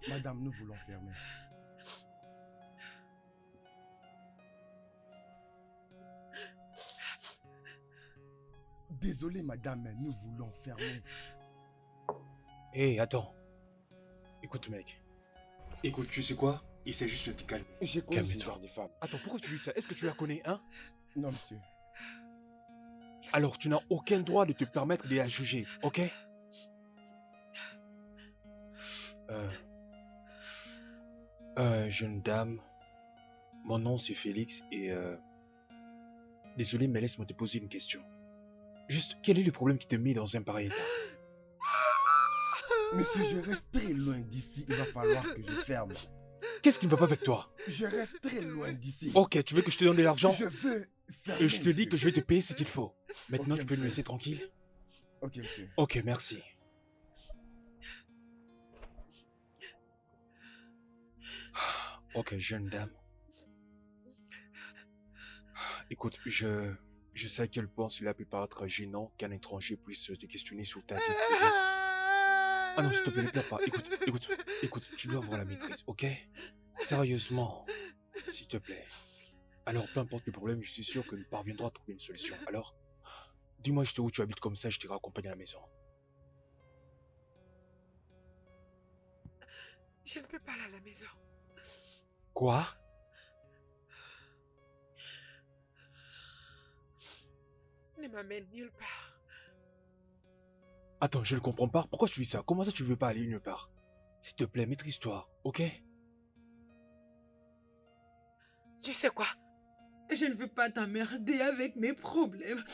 Madame, nous voulons fermer. Désolé, madame, mais nous voulons fermer. Hé, attends. Écoute, mec. Écoute, tu sais quoi? Il s'est juste de te calmer. J'ai connu ce Calme-toi. genre de femme. Attends, pourquoi tu dis ça? Est-ce que tu la connais, hein? Non, monsieur. Alors, tu n'as aucun droit de te permettre de la juger, ok? Jeune dame, mon nom c'est Félix et désolé, mais laisse-moi te poser une question. Juste, quel est le problème qui te met dans un pareil état? Monsieur, je reste très loin d'ici. Il va falloir que je ferme. Qu'est-ce qui ne va pas avec toi? Je reste très loin d'ici. Ok, tu veux que je te donne de l'argent? Je veux fermer, Et je te dis que je vais te payer ce qu'il faut. Maintenant, Ok, tu peux me monsieur. laisser tranquille? Ok, monsieur. Ok, merci. Ok, jeune dame. Écoute, je sais à quel point cela peut paraître gênant qu'un étranger puisse te questionner sur ta vie privée. Ah non, s'il te plaît, ne pleure pas. Écoute, tu dois avoir la maîtrise, ok? Sérieusement, s'il te plaît. Alors, peu importe le problème, je suis sûr que nous parviendrons à trouver une solution. Alors, dis-moi juste où tu habites comme ça, je t'irai accompagner à la maison. Je ne peux pas aller à la maison. Quoi? Ne m'amène nulle part. Attends, je ne comprends pas. Pourquoi tu dis ça? Comment ça tu veux pas aller nulle part? S'il te plaît, maîtrise-toi, ok? Tu sais quoi? Je ne veux pas t'emmerder avec mes problèmes.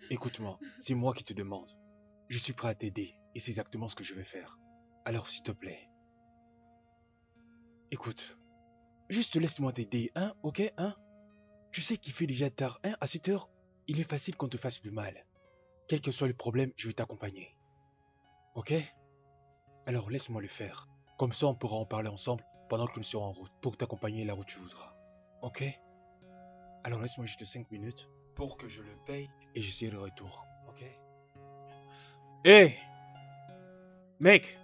Écoute-moi, c'est moi qui te demande. Je suis prêt à t'aider et c'est exactement ce que je vais faire. Alors, s'il te plaît. Écoute, juste laisse-moi t'aider, hein, ok, hein? Tu sais qu'il fait déjà tard, hein, à 7 heures, il est facile qu'on te fasse du mal. Quel que soit le problème, je vais t'accompagner. Ok? Alors laisse-moi le faire. Comme ça, on pourra en parler ensemble pendant que nous serons en route pour t'accompagner là où tu voudras. Ok? Alors laisse-moi juste 5 minutes Pour que je le paye. et j'essaie le retour. Ok? Hé! Mec!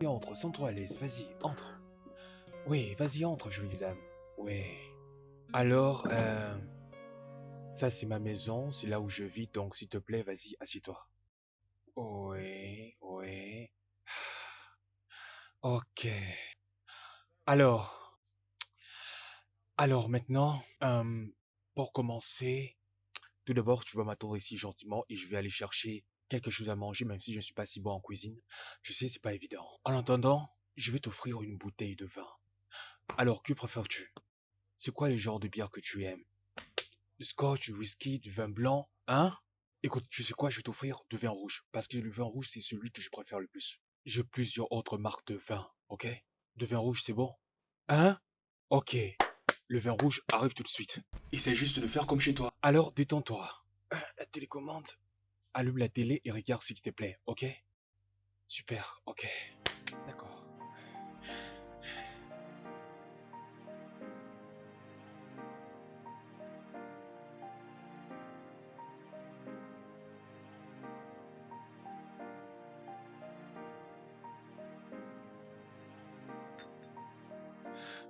Entre, sens-toi à l'aise, vas-y, entre. Oui, vas-y, entre, jolie dame. Oui. Alors, ça c'est ma maison, c'est là où je vis, donc s'il te plaît, vas-y, assieds-toi. Oui, oui. Ok. Alors, alors maintenant, pour commencer, tout d'abord, tu vas m'attendre ici gentiment et je vais aller chercher quelque chose à manger, même si je ne suis pas si bon en cuisine. Tu sais, c'est pas évident. En attendant, je vais t'offrir une bouteille de vin. Alors, que préfères-tu? C'est quoi le genre de bière que tu aimes? Du scotch, du whisky, du vin blanc, hein? Écoute, tu sais quoi, je vais t'offrir du vin rouge, parce que le vin rouge, c'est celui que je préfère le plus. J'ai plusieurs autres marques de vin, ok? De vin rouge, c'est bon? Hein? Ok, le vin rouge arrive tout de suite. Essaie juste de faire comme chez toi. Alors, détends-toi. La télécommande. Allume la télé et regarde s'il te plaît, ok? Super, ok. D'accord.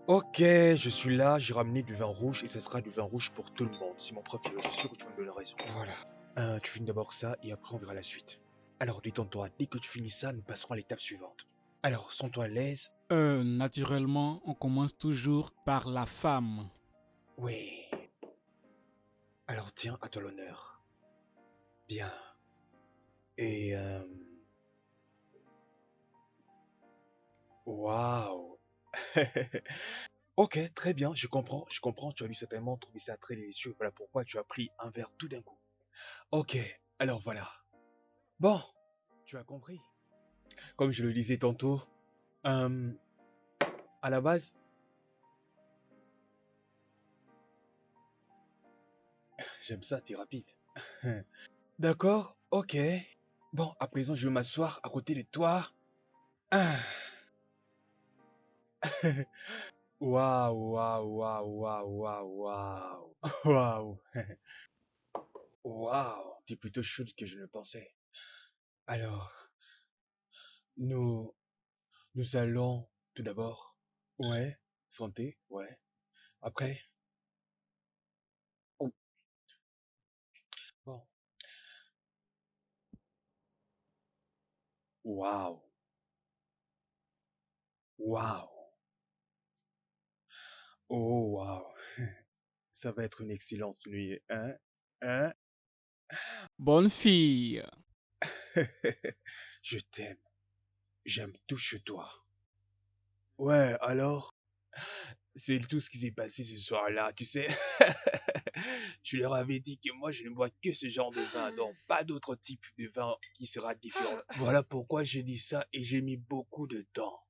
Ok, je suis là, j'ai ramené du vin rouge et ce sera du vin rouge pour tout le monde. C'est mon préféré, je suis sûr que tu vas me donner raison. Voilà. Tu finis d'abord ça et après on verra la suite. Alors détends-toi, dès que tu finis ça, nous passerons à l'étape suivante. Alors, sens-toi à l'aise. Naturellement, on commence toujours par la femme. Oui. Alors tiens, à toi l'honneur. Bien. Et Waouh. Ok, très bien, je comprends, tu as dû certainement trouver ça très délicieux, voilà pourquoi tu as pris un verre tout d'un coup. Ok, alors voilà. Bon, tu as compris. Comme je le disais tantôt, euh, à la base, j'aime ça, t'es rapide. D'accord, ok. Bon, à présent, je vais m'asseoir à côté de toi. Ah. Waouh, waouh, waouh, waouh, waouh, waouh. Waouh. Waouh, t'es plutôt chaude que je ne pensais. Alors, nous, nous allons tout d'abord. Ouais, santé, ouais. Après, oh, bon. Waouh, waouh. Oh, waouh. Ça va être une excellente nuit, hein? Hein? Bonne fille. Je t'aime. J'aime tout chez toi. Ouais, alors, c'est tout ce qui s'est passé ce soir-là, tu sais. Je leur avais dit que moi, je ne bois que ce genre de vin, donc pas d'autre type de vin qui sera différent. Voilà pourquoi j'ai dit ça et j'ai mis beaucoup de temps.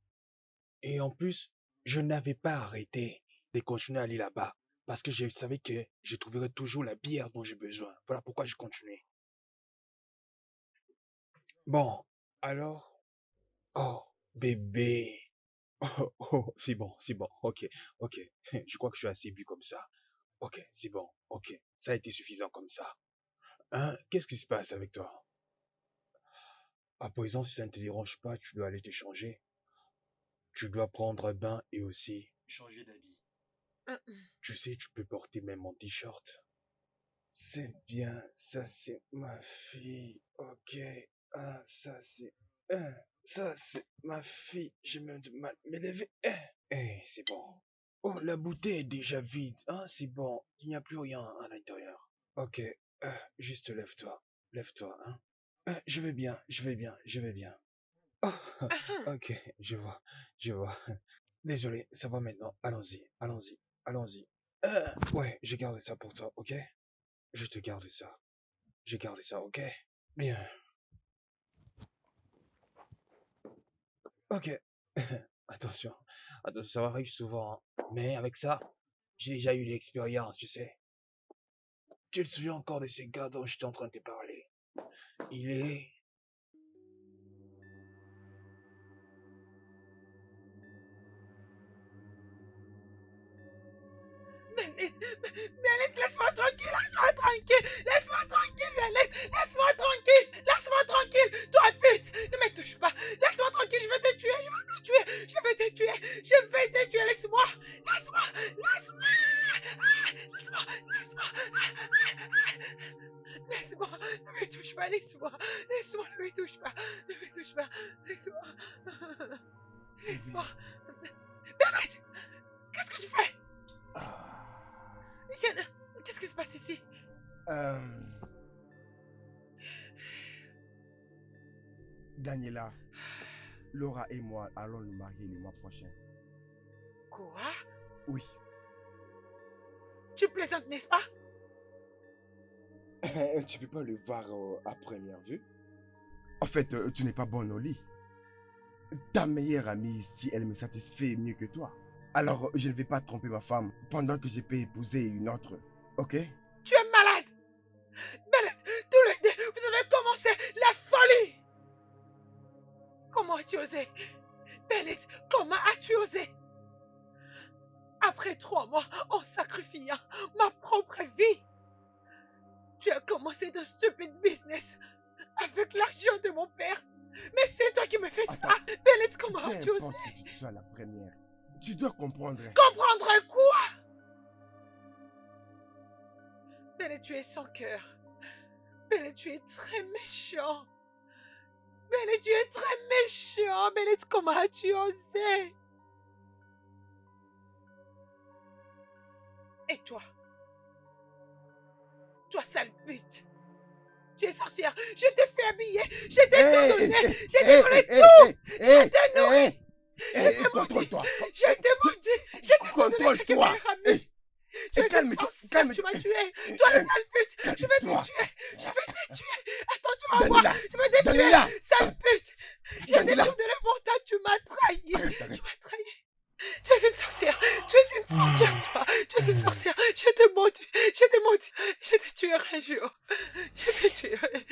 Et en plus, je n'avais pas arrêté de continuer à aller là-bas parce que je savais que je trouverais toujours la bière dont j'ai besoin. Voilà pourquoi je continuais. Bon, alors, oh, bébé. Oh, oh, c'est bon, ok, ok. Je crois que je suis assez bu comme ça. Ok, c'est bon, ok. Ça a été suffisant comme ça. Hein, qu'est-ce qui se passe avec toi? À présent, si ça ne te dérange pas, tu dois aller te changer. Tu dois prendre un bain et aussi, Changer d'habit. tu sais, tu peux porter même mon t-shirt. C'est bien, ça c'est ma fille. Ok, ah, ça c'est ma fille. Je me demande de me lever. C'est bon. Oh, la bouteille est déjà vide. Ah, c'est bon. Il n'y a plus rien à l'intérieur. Ok, juste lève-toi. Lève-toi, hein. Je vais bien, je vais bien, je vais bien. Oh, ok, je vois, je vois. Désolé, ça va maintenant. Allons-y, allons-y, allons-y. Ouais, je garde ça pour toi, ok? Je te garde ça. Je garde ça, ok? Bien. Ok. Attention, attention, ça arrive souvent, hein. Mais avec ça, j'ai déjà eu l'expérience, tu sais. Tu te souviens encore de ces gars dont j'étais en train de te parler? Il est... Bennett, Bennett, laisse-moi tranquille, laisse-moi tranquille, laisse-moi tranquille, Bennett, laisse-moi tranquille, laisse-moi tranquille, toi pute, ne me touche pas, laisse-moi tranquille, je vais te tuer, je vais te tuer, je vais te tuer, je vais te tuer, laisse-moi, laisse-moi, laisse-moi, laisse-moi, laisse-moi, laisse-moi, ne me touche pas, laisse-moi, laisse-moi, ne me touche pas, ne me touche pas, laisse-moi, laisse-moi, Bennett, qu'est-ce que tu fais? Qu'est-ce qui se passe ici? Daniela, Laura et moi allons nous marier le mois prochain. Quoi? Oui. Tu plaisantes, n'est-ce pas? Tu peux pas le voir à première vue. En fait, tu n'es pas bonne au lit. Ta meilleure amie ici, elle me satisfait mieux que toi. Alors, je ne vais pas tromper ma femme pendant que je peux épouser une autre. Ok? Tu es malade! Bennett, tous les deux, vous avez commencé la folie! Comment as-tu osé? Bennett, comment as-tu osé? Après 3 mois, en sacrifiant ma propre vie, tu as commencé de stupide business avec l'argent de mon père. Mais c'est toi qui me fais ça! Bennett, comment as-tu osé? Que tu sois la première. Tu dois comprendre. Comprendre quoi? Bennett, tu es sans cœur. Bennett, tu es très méchant. Bennett, tu es très méchant. Bennett, comment as-tu osé? Et toi? Toi, sale pute. Tu es sorcière. Je t'ai fait habiller. Je t'ai tout donné. Je t'ai donné tout. Je t'ai nourri. Contrôle-toi. Je t'ai menti. Je t'ai donné quelques Contrôle-toi. meilleurs amis. Tu es une Calme-toi. sorcière, tu Calme-toi. m'as tué. Toi, sale pute. Je vais te Calme-toi. tuer. Je vais te tuer. Attends, tu vas voir. Daniela. Je vais te Daniela. tuer. Sale pute. Je t'ai Daniela. tout donné pour toi. Tu m'as trahi. Arrête. Tu m'as trahi. Tu es une sorcière. Tu es une sorcière, toi. Tu es une sorcière. Je t'ai menti. Je t'ai menti. Je te tuerai un jour. Je te tuerai.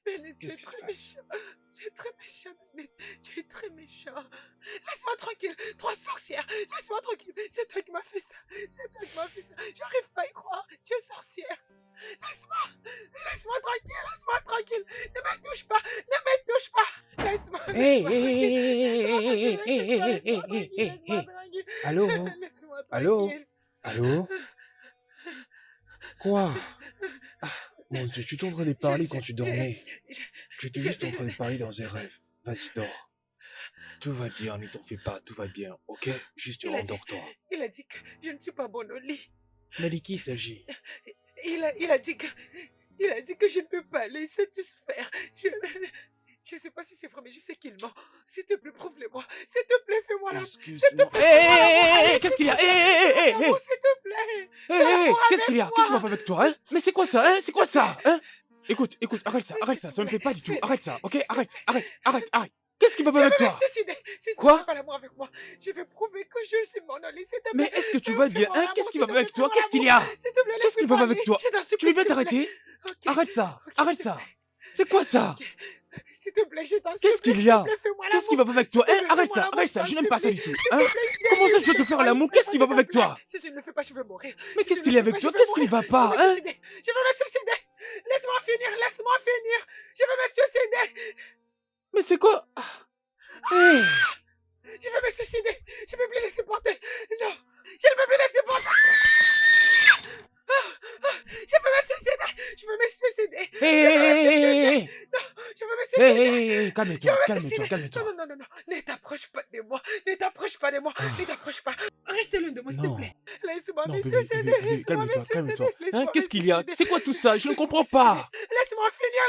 Bennett, tu es Qu'est-ce qui se très passe? méchant. Tu es très méchant, Bennett. Tu es très méchant. Laisse-moi tranquille. Trois sorcières. Laisse-moi tranquille. C'est toi qui m'as fait ça. C'est toi qui m'as fait ça. J'arrive pas à y croire. Tu es sorcière. Laisse-moi. Laisse-moi tranquille. Laisse-moi tranquille. Ne me touche pas. Ne me touche pas. Laisse-moi. Hey, Laisse-moi hey, tranquille. hey, Laisse-moi hey, hey, tranquille. hey, Laisse-moi hey, hey, hey. tranquille. Allô? Laisse-moi Allô? tranquille. Allô? Quoi? Ah, mon Dieu, tu t'es en train de parler quand tu dormais. Tu étais juste en train de parler dans un rêve. Vas-y, dors. Tout va bien, ne t'en fais pas, tout va bien, ok? Juste Il a dit, endors-toi. il a dit que je ne suis pas bonne au lit. Mais de qui il s'agit? Il a dit que je ne peux pas le satisfaire. Je sais pas si c'est vrai, mais je sais qu'il ment. S'il te plaît, prouve-le-moi. S'il te plaît, fais-moi l'amour. S'il te Excuse-moi. plaît, Hé, fais-moi l'amour. hé, Allez, hé, qu'est-ce s'il qu'il y a? te Hé, plaît, hé, fais-moi hé, hé, l'amour, s'il te plaît. Fais hé, l'amour qu'est-ce qu'il y a? avec Qu'est-ce qui va moi. pas avec toi, hein? Mais c'est quoi ça, hein? C'est quoi ça, hein? Écoute, arrête ça, S'il ça te me plaît plaît, pas du tout. fais-le. Arrête ça, ok? S'il te Arrête, plaît. arrête. Qu'est-ce qui va pas Je avec vais me toi? suicider. Si tu ne Quoi? fais pas l'amour avec moi, je vais prouver que je suis mon oli. S'il te Mais plaît, est-ce que tu vas bien, fais-moi hein? l'amour. Qu'est-ce qui S'il va te pas plaît, avec toi? fais-moi Qu'est-ce qu'il y l'amour. a? S'il te plaît, Qu'est-ce laisse-moi qui va pas avec parler. toi? Je t'en Tu supplie, veux bien s'il te plaît. t'arrêter? Ok. Arrête ça, Ok, arrête s'il te ça. plaît. C'est quoi ça? Ok. S'il te plaît, je t'en Qu'est-ce supplie, qu'il s'il y te a? plaît, fais-moi Qu'est-ce qui l'amour. va pas avec S'il toi, te hein? plaît, fais-moi l'amour, Arrête je ça, t'en je n'aime pas ça supplie. du tout, S'il hein? te plaît, Comment ça je dois te ne faire crois l'amour? pas, Qu'est-ce qui s'il va pas te avec plaît. toi? Si tu ne le fais pas, je vais mourir. Mais Si tu qu'est-ce ne qu'il le y a fais pas, avec je toi? vais Qu'est-ce qui mourir. ne va Je vais pas, me hein? suicider. Je vais me suicider. Laisse-moi finir, laisse-moi finir. Je vais me suicider. Mais c'est quoi? Hé! Je vais me suicider. Je ne peux plus laisser porter. Non, je ne peux plus laisser porter. Je veux me suicider. Je veux me suicider. Hé, Je veux me suicider. hé, hé, Non, je veux me hé, hé, suicider. hé, hé, Je calme-toi, veux me calme-toi, suicider. calme-toi. Non. Ne t'approche pas de moi. Ne t'approche pas de moi. Ne Ah, t'approche pas. Reste loin de moi, s'il te non, plaît. Laisse-moi non, me bébé, suicider. calme-toi, Laisse-moi me calme-toi. suicider. Hein, Laisse-moi me qu'est-ce qu'il y a? suicider. C'est quoi tout ça? Je ne Laisse-moi comprends me suicider. pas. Laisse-moi finir,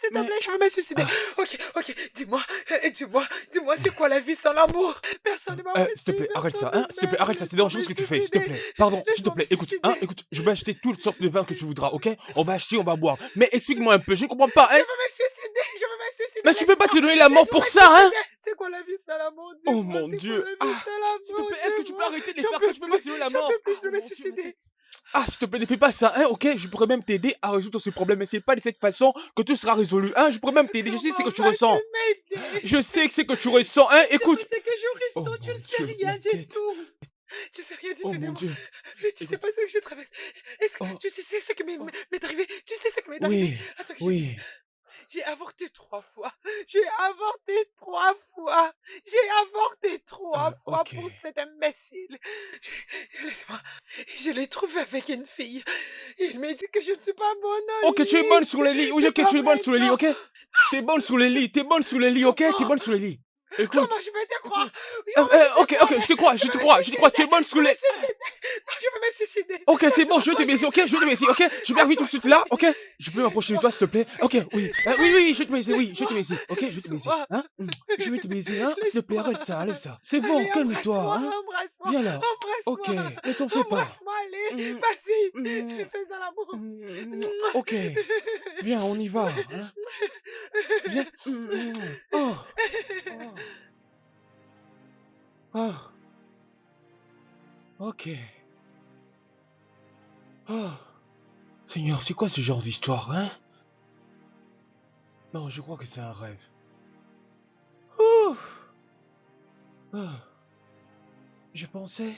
s'il te Mais, plaît. Je veux me suicider. ah, Ok. Dis-moi, c'est quoi la vie sans l'amour? Personne ne m'a s'il te apprécié, plaît, arrête personne ça, ne hein, s'il te plaît, m'aime. arrête ça, c'est Laisse-moi dangereux me ce que tu fais, s'il te suicider. plaît. Pardon, s'il te Laisse-moi me plaît, écoute, suicider. je vais acheter toutes sortes de vins que tu voudras, ok? On va acheter, on va boire. Mais explique-moi un peu, je ne comprends pas, Je hein? veux me suicider, je veux me suicider, Mais tu peux pas te donner la mort laisse-moi pour me ça, hein? suicider. C'est quoi la vie sans l'amour? Oh Dis-moi, mon c'est quoi Dieu. la vie Ah, sans s'il te l'amour? plaît, est-ce que tu peux Dis-moi, arrêter de j'en faire peux ça? Tu peux pas te plus, donner la j'en mort? peux plus, je Oh veux me mon Dieu, ma suicider. tête. Ah, s'il te plaît, ne fais pas ça, hein, ok? Je pourrais même t'aider à résoudre ce problème, mais c'est pas de cette façon que tout sera résolu, hein? Je pourrais même t'aider, je sais ce que Comment tu vas-tu ressens. m'aider? Je sais que c'est que tu ressens, hein? C'est Écoute. pas ce que je Oh ressens, tu mon ne sais Dieu, rien ma du tête. tout. Tu sais rien du Oh tout de mon moi. Dieu. Tu sais Écoute. pas ce que je traverse. Est-ce que Oh, tu sais ce qui oh. m'est arrivé? Tu sais ce qui m'est arrivé? Oui, Attends que je dise. oui. J'ai avorté 3 fois. J'ai avorté 3 fois. J'ai avorté 3 fois Ok. pour cet imbécile. Laisse-moi. Je l'ai trouvé avec une fille. Il m'a dit que je ne suis pas bonne au Ok, tu es bonne lit. sous les lits. Oui, C'est ok, pas tu es bonne vrai, sous les lits, non. ok? T'es bonne sous les lits, t'es bonne sous les lits, ok? T'es bonne sous les lits. Écoute. Comment je vais te croire? Écoute. Comment je vais te Ok, croire? je te crois, tu es bonne Je sous veux me les... suicider. Non, je veux me suicider. Ok, c'est bon, Laisse-moi je vais te baiser, tranquille. ok? Je vais te baiser, ok? Je vais arriver tout de suite là, ok? Je peux m'approcher de toi, s'il te plaît? Ok, oui. Oui, je vais te baiser, oui, je vais te baiser. Ok, je vais te baiser, Laisse-moi. hein? Je vais te baiser, hein? S'il te plaît, arrête ça, enlève ça. C'est bon, Allez, calme-toi, embrasse-moi, hein? embrasse-moi, Viens là. Ok, embrasse-moi, ne t'en fais pas. embrasse-moi, allez, Mm, vas-y, mm, fais-en l'amour. Ok, viens, on y va, hein? Viens. Oh, oh, ok. Oh, Seigneur, c'est quoi ce genre d'histoire, hein? Non, je crois que c'est un rêve. Oh, oh. Je pensais...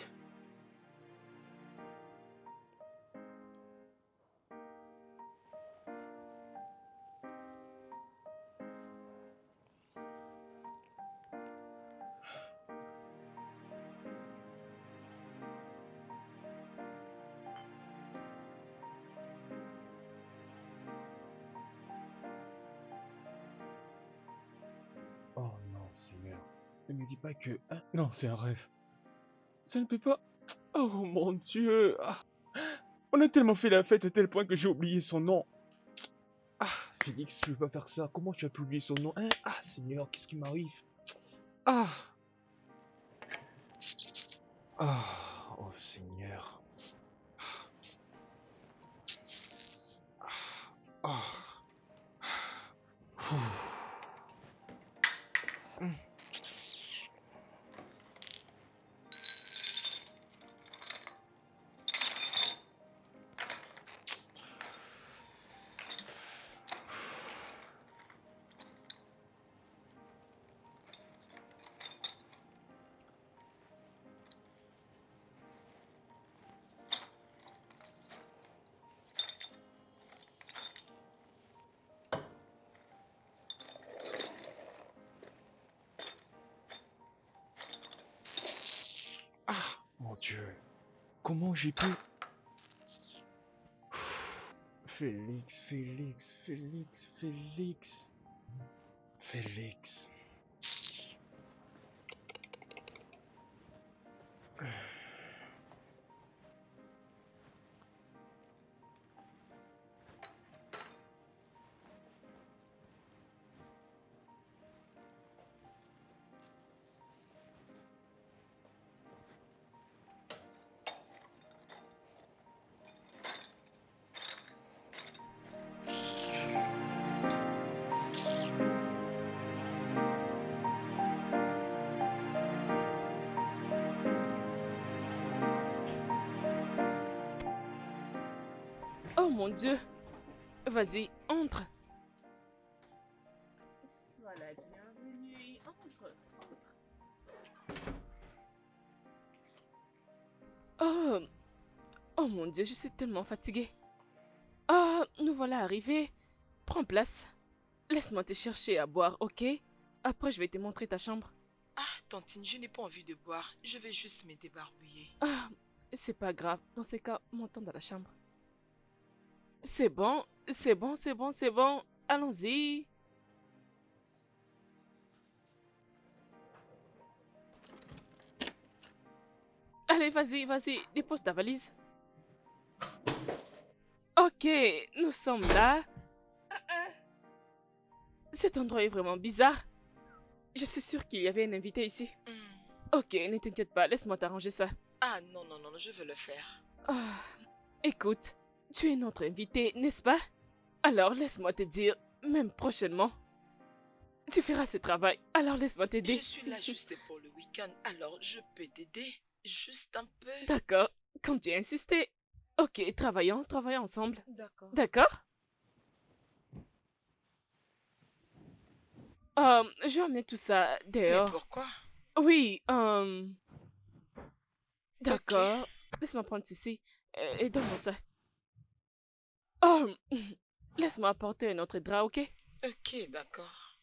Oh non, Seigneur. Ne me dis pas que... hein? Non, c'est un rêve. Ça ne peut pas... Oh mon Dieu. Ah. On a tellement fait la fête à tel point que j'ai oublié son nom. Ah, Félix, tu veux pas faire ça? Comment tu as pu oublier son nom, hein? Ah, Seigneur, qu'est-ce qui m'arrive? Ah! Ah, oh Seigneur. Ah. Ouh. Hmm. Ah, mon Dieu. Comment j'ai pu... Félix, Félix, Félix, Félix. Félix. Oh mon Dieu. Vas-y, entre. Sois la bienvenue. Entre. Oh. Oh mon Dieu, je suis tellement fatiguée. Ah, nous voilà arrivés. Prends place. Laisse-moi te chercher à boire, ok? Après, je vais te montrer ta chambre. Ah, Tantine, je n'ai pas envie de boire. Je vais juste me débarbouiller. Ah, c'est pas grave. Dans ces cas, montons dans la chambre. C'est bon, c'est bon, c'est bon, c'est bon. Allons-y. Allez, vas-y, vas-y, dépose ta valise. Ok, nous sommes là. Cet endroit est vraiment bizarre. Je suis sûre qu'il y avait un invité ici. Ok, ne t'inquiète pas, laisse-moi t'arranger ça. Ah, non, non, non, je vais le faire. Ah, écoute, tu es notre invité, n'est-ce pas? Alors laisse-moi te dire, même prochainement, tu feras ce travail. Alors laisse-moi t'aider. Je suis là juste pour le week-end, alors je peux t'aider. Juste un peu. D'accord, quand tu as insisté. Ok, travaillons ensemble. D'accord. D'accord? Je vais emmener tout ça Mais dehors. pourquoi? Oui, d'accord. Laisse-moi prendre ceci. Et donne-moi ça. Oh, laisse-moi apporter un autre drap, ok? Ok, d'accord.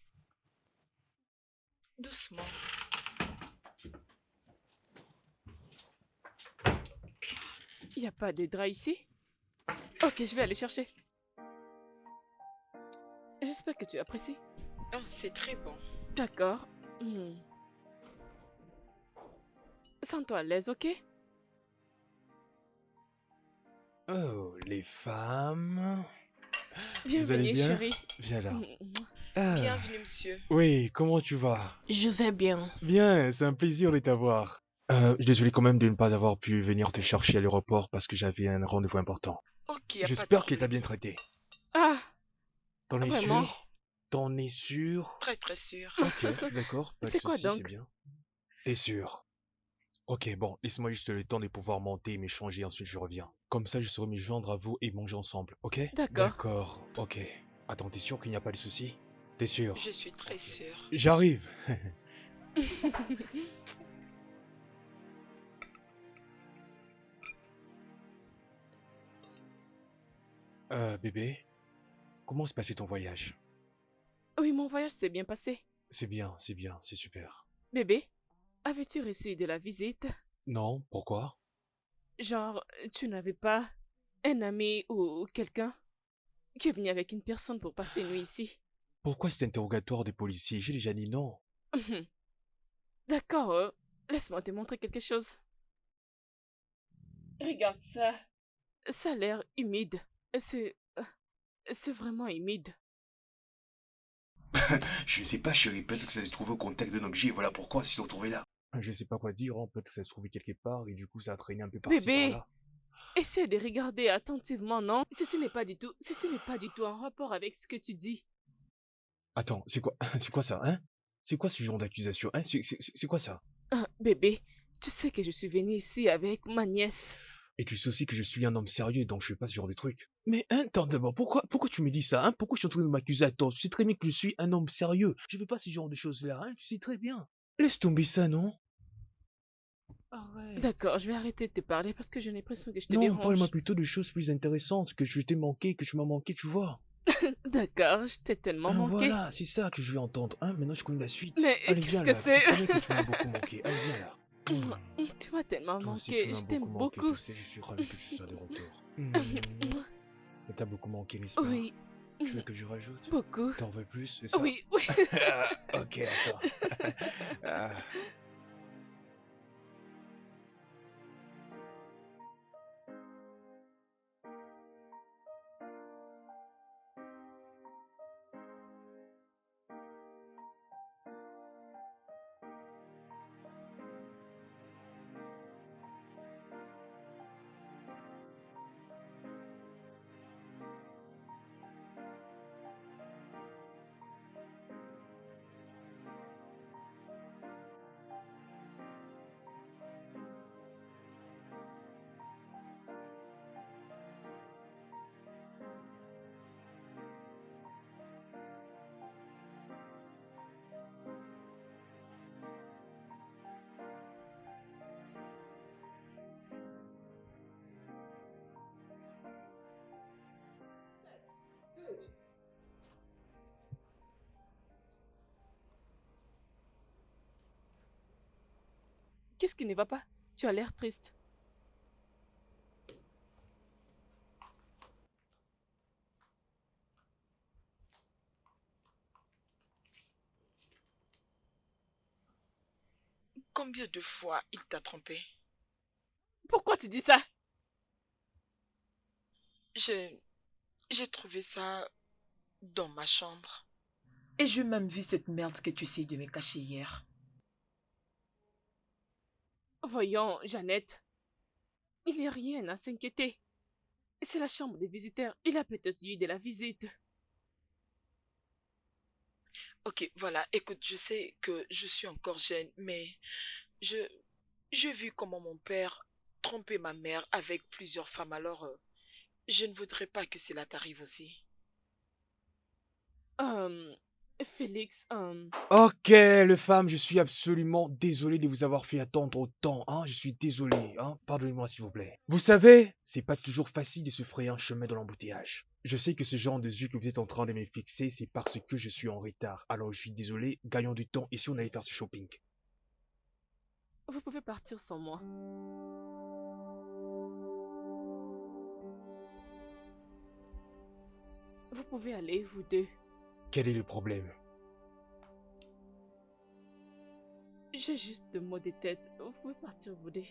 Doucement. Il n'y a pas de drap ici? Ok, je vais aller chercher. J'espère que tu apprécies. Oh, c'est très bon. D'accord. Sens-toi à l'aise, ok? Oh, les femmes. Vous allez Bienvenue, bien? chérie. Viens là. Mm. Ah, Bienvenue, monsieur. oui, comment tu vas? Je vais bien. Bien, c'est un plaisir de t'avoir. Désolé quand même de ne pas avoir pu venir te chercher à l'aéroport parce que j'avais un rendez-vous important. Ok, y a pas de J'espère qu'il t'a problème. bien traité. Ah, T'en es vraiment? sûr? T'en es sûr? Très, très sûr. Ok, d'accord, pas de C'est quoi souci, c'est donc? bien. T'es sûr? Ok, bon, laisse-moi juste le temps de pouvoir monter et m'échanger, ensuite je reviens. Comme ça, je saurai me joindre à vous et manger ensemble, ok? D'accord. D'accord, ok. Attends, t'es sûr qu'il n'y a pas de souci? T'es sûr? Je suis très sûre. J'arrive. Bébé, comment se passait ton voyage? Oui, mon voyage s'est bien passé. C'est bien, c'est super. Bébé, avais-tu reçu de la visite? Non, pourquoi? Genre, tu n'avais pas un ami ou quelqu'un qui est venu avec une personne pour passer une nuit ici? Pourquoi cet interrogatoire des policiers? J'ai déjà dit non. D'accord, laisse-moi te montrer quelque chose. Regarde ça. Ça a l'air humide. C'est vraiment humide. Je ne sais pas, chérie, peut-être que ça s'est trouvé au contact d'un objet, et voilà pourquoi ils se sont retrouvés là. Je sais pas quoi dire, hein. Peut-être que ça se trouvait quelque part et du coup ça a traîné un peu par-ci Bébé, par-là. essaie de regarder attentivement, non? Ceci n'est pas du tout en rapport avec ce que tu dis. Attends, c'est quoi, c'est quoi ça, hein? C'est quoi ce genre d'accusation, hein? C'est quoi ça? Bébé, tu sais que je suis venue ici avec ma nièce. Et tu sais aussi que je suis un homme sérieux, donc je fais pas ce genre de truc. Mais attends d'abord, pourquoi tu me dis ça, hein? Pourquoi je suis en train de m'accuser à tort? Tu sais très bien que je suis un homme sérieux. Je fais pas ce genre de choses-là, hein? Tu sais très bien. Laisse tomber ça, non? Arrête. D'accord, je vais arrêter de te parler parce que j'ai l'impression que je te Non, parle-moi dérange. plutôt de choses plus intéressantes, que je t'ai manqué, que tu m'as manqué, tu vois. D'accord, je t'ai tellement manqué. Voilà, c'est ça que je vais entendre, hein? Maintenant je connais la suite. Mais Allez, qu'est-ce viens que là, je sais c'est? très bien que tu m'as beaucoup manqué. Allez, viens là. Tu m'as tellement Toi aussi, tu manqué, m'as je t'aime beaucoup manqué, tu beaucoup. sais, je suis ravi que tu sois de retour. Ça t'a beaucoup manqué, n'est-ce pas? Oui, Tu veux que je rajoute? beaucoup. T'en veux plus, c'est ça? Oui, oui. Ok, attends. Ah. Qu'est-ce qui ne va pas? Tu as l'air triste. Combien de fois il t'a trompé? Pourquoi tu dis ça? J'ai j'ai trouvé ça dans ma chambre. Et j'ai même vu cette merde que tu essayes de me cacher hier. Voyons, Jeannette, il n'y a rien à s'inquiéter. C'est la chambre des visiteurs. Il a peut-être eu de la visite. Ok, voilà, écoute, je sais que je suis encore jeune, mais je j'ai vu comment mon père trompait ma mère avec plusieurs femmes, alors je ne voudrais pas que cela t'arrive aussi. Euh, Félix, Ok, les femmes, je suis absolument désolé de vous avoir fait attendre autant, hein. Je suis désolé, hein. Pardonnez-moi s'il vous plaît. Vous savez, c'est pas toujours facile de se frayer un chemin dans l'embouteillage. Je sais que ce genre de yeux que vous êtes en train de me fixer, c'est parce que je suis en retard. Alors je suis désolé, gagnons du temps et si on allait faire ce shopping. vous pouvez partir sans moi. Vous pouvez aller, vous deux. Quel est le problème? J'ai juste deux mots de tête. Vous pouvez partir, vous deux.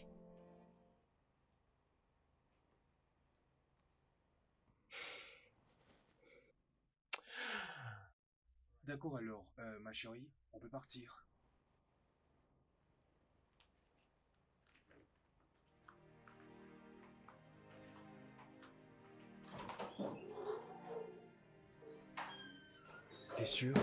D'accord alors, ma chérie, on peut partir. T'es sûr?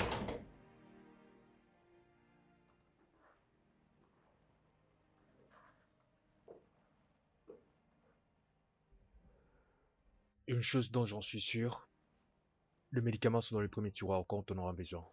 Une chose dont j'en suis sûr, le médicament sont dans le premier tiroir quand on aura besoin.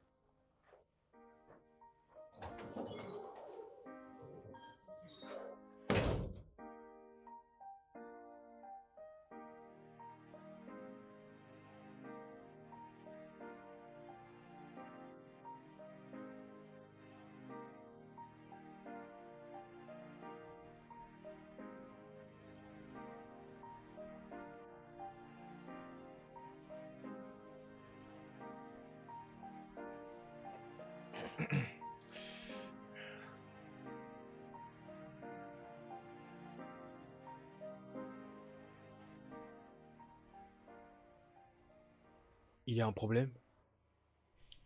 Il y a un problème?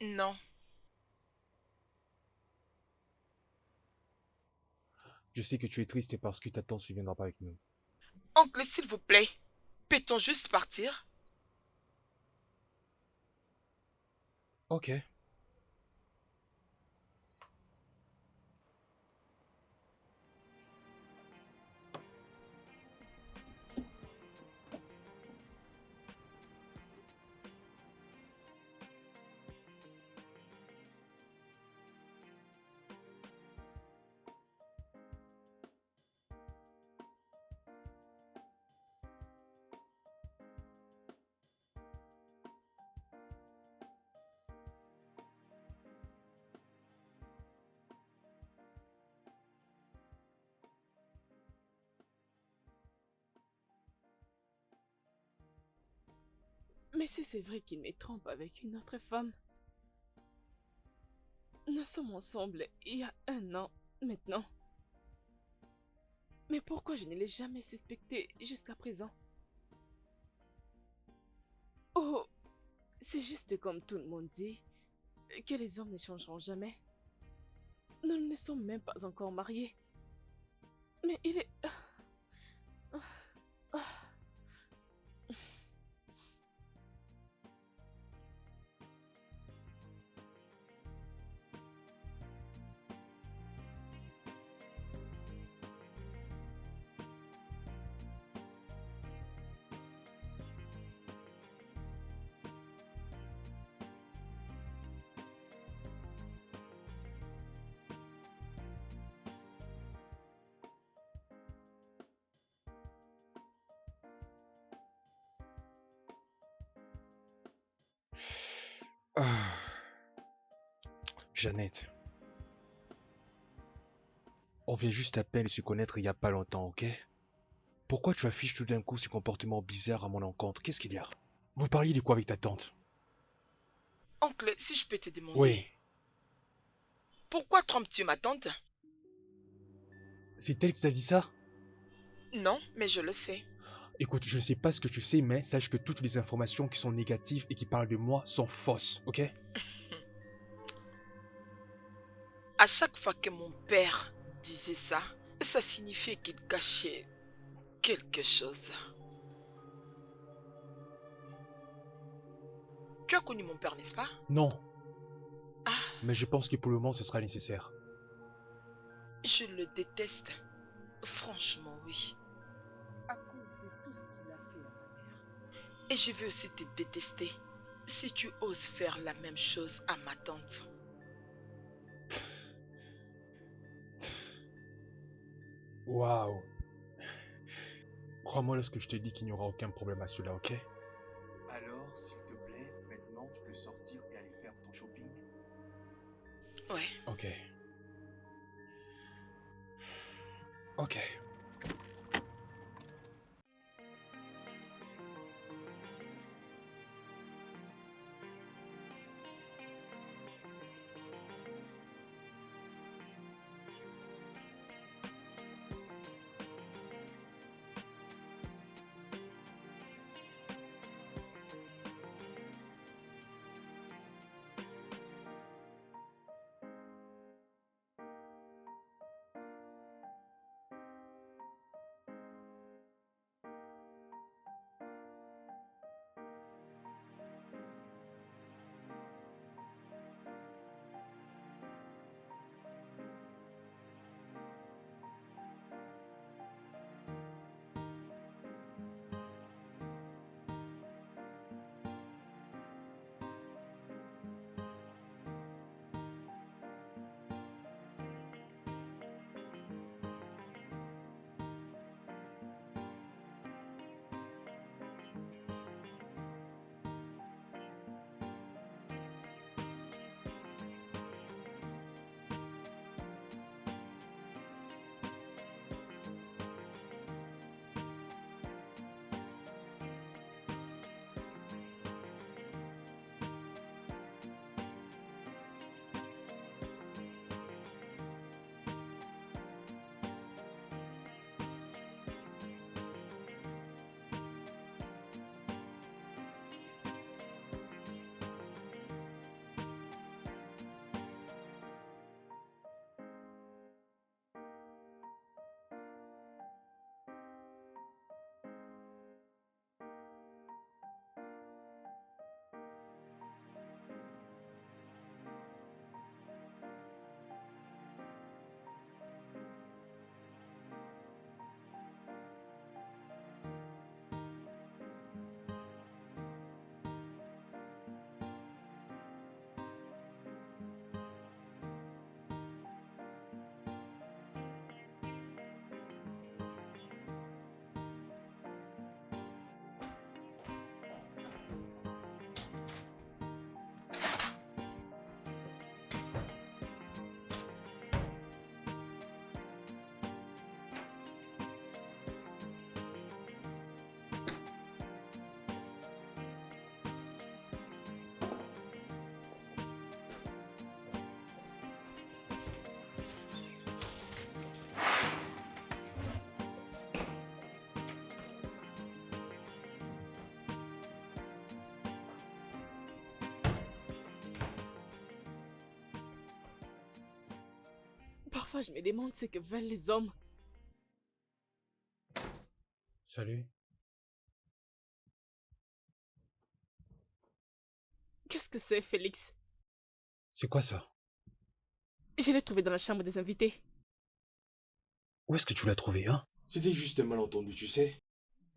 Non. Je sais que tu es triste parce que ta tante ne viendra pas avec nous. Oncle, s'il vous plaît, peut-on juste partir? Ok. Mais si c'est vrai qu'il me trompe avec une autre femme, nous sommes ensemble il y a 1 an maintenant. Mais pourquoi je ne l'ai jamais suspecté jusqu'à présent? Oh, c'est juste comme tout le monde dit, que les hommes ne changeront jamais. Nous ne sommes même pas encore mariés. Mais il est... Ah. Jeannette, on vient juste à peine de se connaître il y a pas longtemps, ok? Pourquoi tu affiches tout d'un coup ce comportement bizarre à mon encontre? Qu'est-ce qu'il y a? Vous parliez de quoi avec ta tante? Oncle, si je peux te demander, Oui, pourquoi trompes-tu ma tante? c'est elle qui t'a dit ça? Non, mais je le sais. Écoute, je ne sais pas ce que tu sais, mais sache que toutes les informations qui sont négatives et qui parlent de moi sont fausses, ok? À chaque fois que mon père disait ça, ça signifiait qu'il cachait quelque chose. Tu as connu mon père, n'est-ce pas? Non, Ah, mais je pense que pour le moment, ce sera nécessaire. je le déteste. Franchement, oui. À cause de tout ce qu'il a fait à ma mère. Et je vais aussi te détester si tu oses faire la même chose à ma tante. Waouh. Crois-moi lorsque je te dis qu'il n'y aura aucun problème à cela, ok? Alors, s'il te plaît, maintenant tu peux sortir et aller faire ton shopping. Ouais. Ok. Ok. Parfois, je me demande ce que veulent les hommes. Salut. Qu'est-ce que c'est, Félix? C'est quoi ça? Je l'ai trouvé dans la chambre des invités. Où est-ce que tu l'as trouvé, hein? C'était juste un malentendu, tu sais.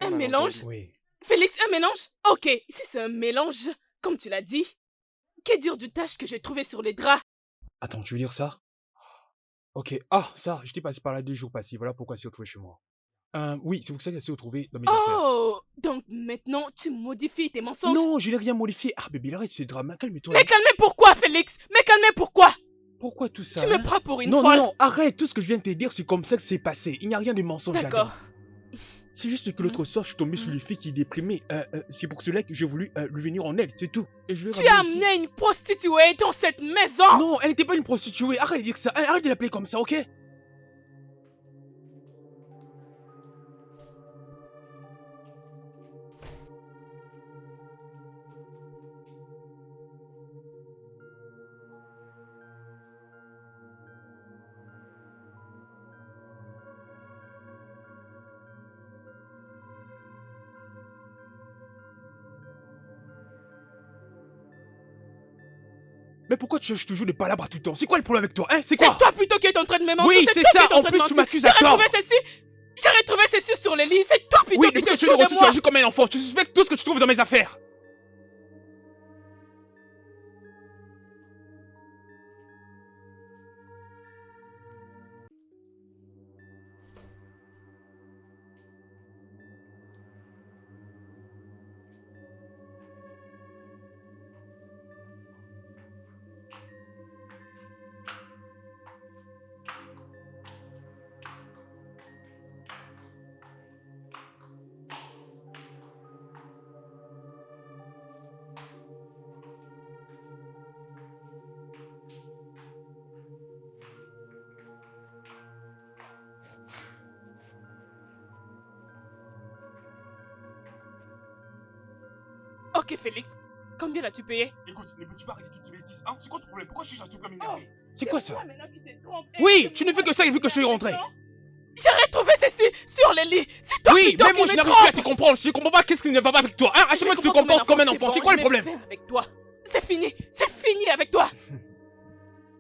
Un mélange? Oui. Félix, un mélange? Ok, si c'est un mélange, comme tu l'as dit, que dire du tache que j'ai trouvé sur les draps? Attends, tu veux dire ça? Ok. Ah, ça, j'étais passé par là 2 jours passés. Voilà pourquoi c'est retrouvé chez moi. Oui, c'est pour ça que c'est retrouvé dans mes affaires. Oh, donc maintenant tu modifies tes mensonges? Non, je n'ai rien modifié. Ah, bébé, arrête, c'est drama. Calme-toi. Mais calmez pourquoi, Félix? Mais calmez pourquoi? Pourquoi tout ça? Tu hein? me prends pour une Non, folle? non, non, arrête. Tout ce que je viens de te dire, c'est comme ça que c'est passé. Il n'y a rien de mensonge là-dedans. D'accord. C'est juste que l'autre soir, je suis tombé sur une fille qui est déprimée. C'est pour cela que j'ai voulu lui venir en aide, c'est tout. Et je l'ai Tu as ramenée ici. amené une prostituée dans cette maison? Non, elle n'était pas une prostituée. Arrête de dire ça. Arrête de l'appeler comme ça, ok? Mais pourquoi tu cherches toujours des palabres tout le temps? C'est quoi le problème avec toi, hein? C'est C'est quoi? toi plutôt qui es en train de me mentir. Oui, c'est c'est toi ça. qui es en En train plus, de tu mentir. m'accuses à tort. J'ai retrouvé ceci sur le lit. C'est toi plutôt Oui, qui depuis te que tu joues le de retrouves, tu moi. agis comme un enfant. Tu suspectes tout ce que tu trouves dans mes affaires. Ok, Félix. Combien l'as-tu payé? Écoute, ne peux-tu pas arrêter toutes ces bêtises, hein? C'est quoi ton problème? Pourquoi je suis à tout plein m'énerver? C'est quoi ça? toi maintenant qui t'es trompé. Oui, tu ne fais que ça vu que je suis rentré. J'ai retrouvé ceci sur le lit. C'est toi Oui, plutôt mais qui moi me je n'arrive plus à trompe. te comprendre. Je ne comprends pas qu'est-ce qui ne va pas avec toi. Hein? À chaque fois tu te comportes comme un enfant. C'est quoi le problème? Je vais faire avec toi. C'est fini avec toi.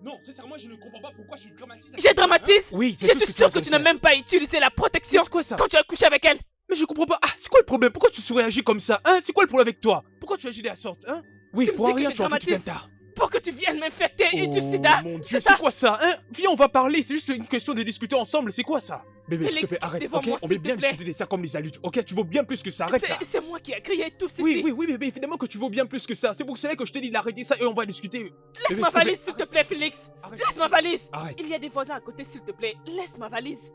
Non, sincèrement, je ne comprends pas pourquoi je suis dramatisé. J'ai dramatise. Oui, c'est Je tout ce suis que tu es en sûr que train tu de n'as faire. même pas utilisé la protection Mais c'est quoi ça? quand tu as couché avec elle. Mais je comprends pas. Ah, c'est quoi le problème? Pourquoi tu surréagis comme ça? Hein? C'est quoi le problème avec toi? Pourquoi tu agis de la sorte? Hein? Oui, Tu me pour dis que rien, je tu en fais tout un dramatise. tas. Pour que tu viennes m'infecter et du Oh sida. mon Dieu, C'est c'est ça? quoi ça? Hein? Viens, on va parler. C'est juste une question de discuter ensemble. C'est quoi ça? Bébé, s'il te Félix, plaît, arrête. devant Ok, moi, on s'il veut te bien plaît. discuter de ça comme des adultes. Ok, tu vaux bien plus que ça. Arrête ça. C'est moi qui ai créé tout ceci. Oui, bébé, évidemment que tu vaux bien plus que ça. C'est pour cela que je t'ai dit d'arrêter ça et on va discuter. Laisse Bébé, ma s'il te plaît, valise, s'il te plaît, Félix. arrête. Laisse ma valise. Arrête. Il y a des voisins à côté, s'il te plaît. Laisse ma valise.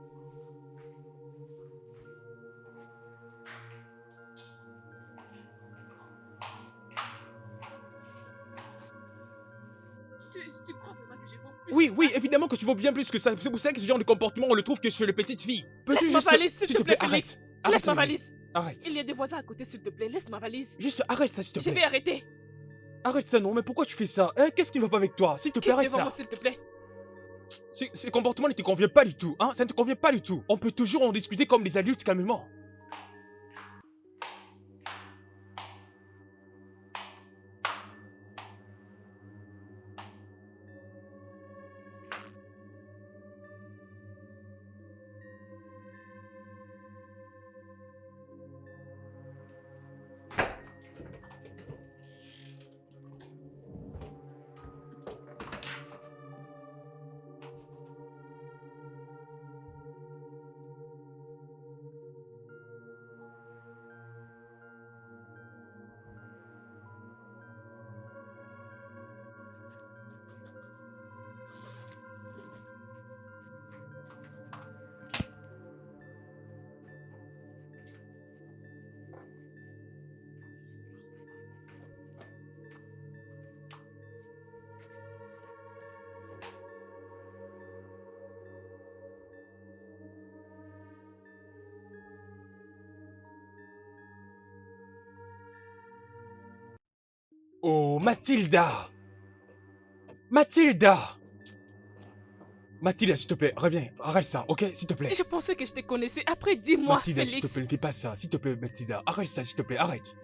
Tu crois vraiment que je vaux plus Oui, que oui, ça? évidemment que tu vaux bien plus que ça. C'est pour ça que ce genre de comportement, on le trouve que chez les petites filles. Peux-tu Laisse ma juste... valise, s'il te plaît, Félix. arrête. Laisse Arrête, ma bébé. valise. Arrête. Il y a des voisins à côté, s'il te plaît. Laisse ma valise. Juste arrête ça, s'il te Je plaît. vais arrêter. Arrête ça, non, mais pourquoi tu fais ça? Hein? Qu'est-ce qui ne va pas avec toi? S'il te plaît, Quitte arrête devant ça. moi, s'il te plaît. Ce comportement ne te convient pas du tout, hein? Ça ne te convient pas du tout. On peut toujours en discuter comme des adultes calmement. Oh, Mathilda! Mathilda! Mathilda, s'il te plaît, reviens. Arrête ça, ok? S'il te plaît. Je pensais que je te connaissais. Après, dis-moi, Mathilda, s'il te Félix. plaît, ne fais pas ça. S'il te plaît, Mathilda, arrête ça, s'il te plaît, arrête.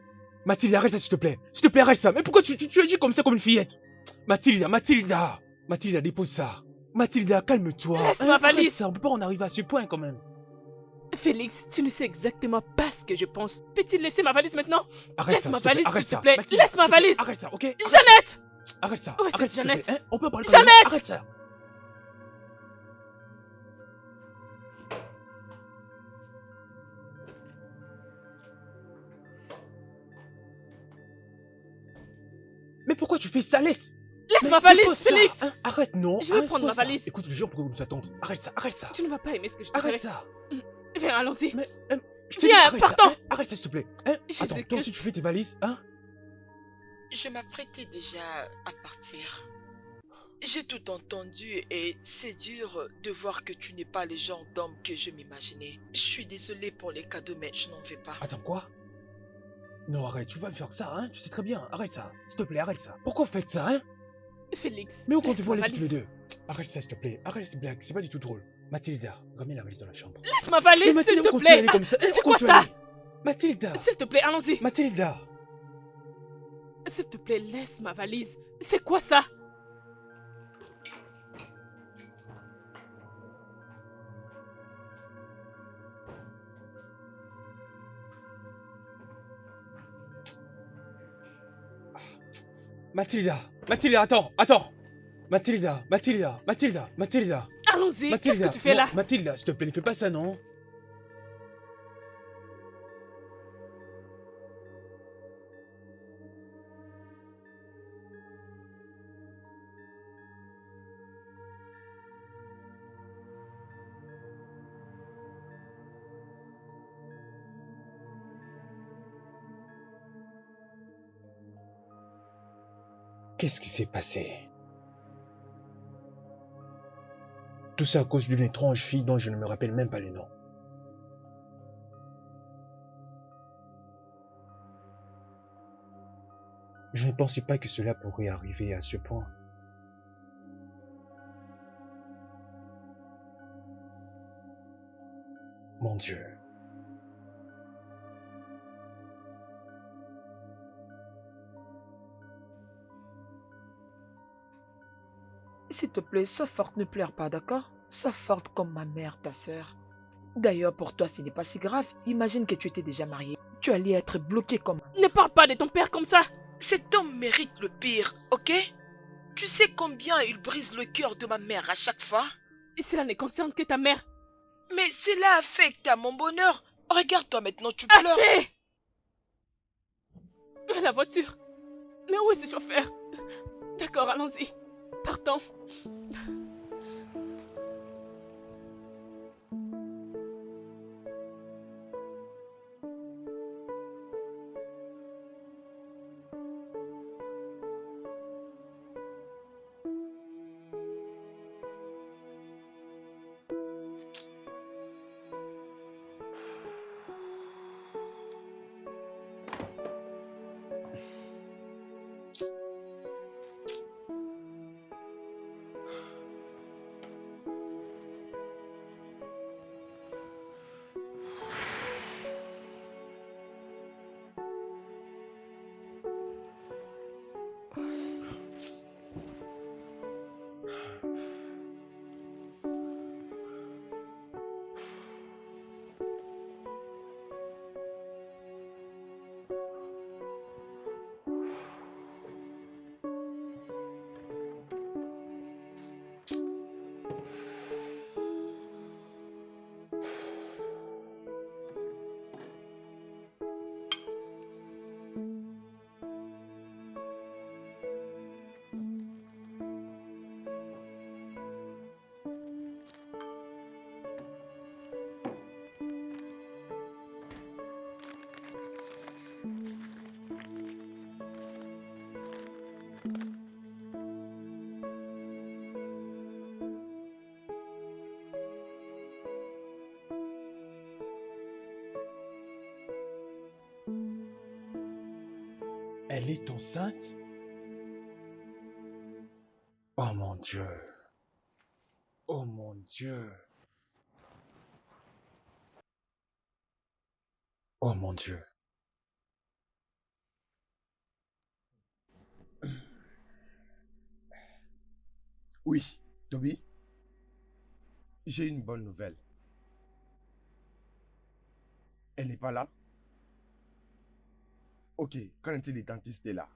Mathilda, arrête ça, s'il te plaît. S'il te plaît, arrête ça. Mais pourquoi tu agis comme ça, comme une fillette? Mathilda, Mathilda. Mathilda, dépose ça. Mathilda, calme-toi. Laisse ma Arrête valise. ça, on peut pas en arriver à ce point quand même. Félix, tu ne sais exactement pas ce que je pense. Peux-tu laisser ma valise maintenant? Arrête Laisse ça, ma s'il te plaît, valise, arrête s'il te ça. plaît. Mathilda, Laisse ma s'il te plaît, valise. arrête ça, ok? Arrête ça. Jeannette! Arrête ça, Où est arrête cette s'il te plaît. Jeannette? On peut parler. Jeannette! Arrête ça. Mais pourquoi tu fais ça? Laisse. Laisse Mais ma valise, dépose ça, Félix! hein. Arrête, non. Je vais hein, prendre ma c'est quoi ça? valise. Écoute, les gens pourraient nous attendre. Arrête ça, arrête ça. Tu ne vas pas aimer ce que je te ferai. Arrête ça. Viens, allons-y. Mais, je te Viens, dis, arrête ça, partons. hein. Arrête ça, s'il te plaît. Hein? Attends, toi Jésus-Christ. aussi tu fais tes valises, hein? Je m'apprêtais déjà à partir. J'ai tout entendu et c'est dur de voir que tu n'es pas le genre d'homme que je m'imaginais. Je suis désolée pour les cadeaux, mais je n'en veux pas. Attends, quoi? Non, arrête, tu vas me faire ça, hein? Tu sais très bien. Arrête ça. S'il te plaît, arrête ça. Pourquoi vous faites ça, hein? Félix, Mais où comptez laisse vous ma aller tous les valise. deux? Arrête ça, s'il te plaît. Arrête cette blague, c'est pas du tout drôle. Mathilda, ramène la valise dans la chambre. Laisse ma valise, Mais s'il Mathilda, te on continue à plaît. aller comme ça. C'est On quoi continue à ça? aller. Mathilda! S'il te plaît, allons-y. Mathilda! S'il te plaît, laisse ma valise. C'est quoi ça? Mathilda! Mathilda, attends, attends! Mathilda, Mathilda, Mathilda, Mathilda! Allons-y, qu'est-ce Mathilda, que tu fais là? non, Mathilda, s'il te plaît, ne fais pas ça, non? Qu'est-ce qui s'est passé? Tout ça à cause d'une étrange fille dont je ne me rappelle même pas le nom. Je ne pensais pas que cela pourrait arriver à ce point. Mon Dieu. S'il te plaît, sois forte, ne pleure pas, d'accord? Sois forte comme ma mère, ta sœur. D'ailleurs, pour toi, ce n'est pas si grave. Imagine que tu étais déjà mariée. Tu allais être bloquée comme... Ne parle pas de ton père comme ça. Cet homme mérite le pire, ok? Tu sais combien il brise le cœur de ma mère à chaque fois? Et cela ne concerne que ta mère. Mais cela affecte à mon bonheur. Regarde-toi maintenant, tu pleures. Assez! La voiture. Mais où est ce chauffeur? D'accord, allons-y. Partons. Elle est enceinte? Oh mon Dieu. Oh mon Dieu. Oh mon Dieu. Oui, Toby, j'ai une bonne nouvelle. Elle n'est pas là? Ok, quand est-il les dentistes est là?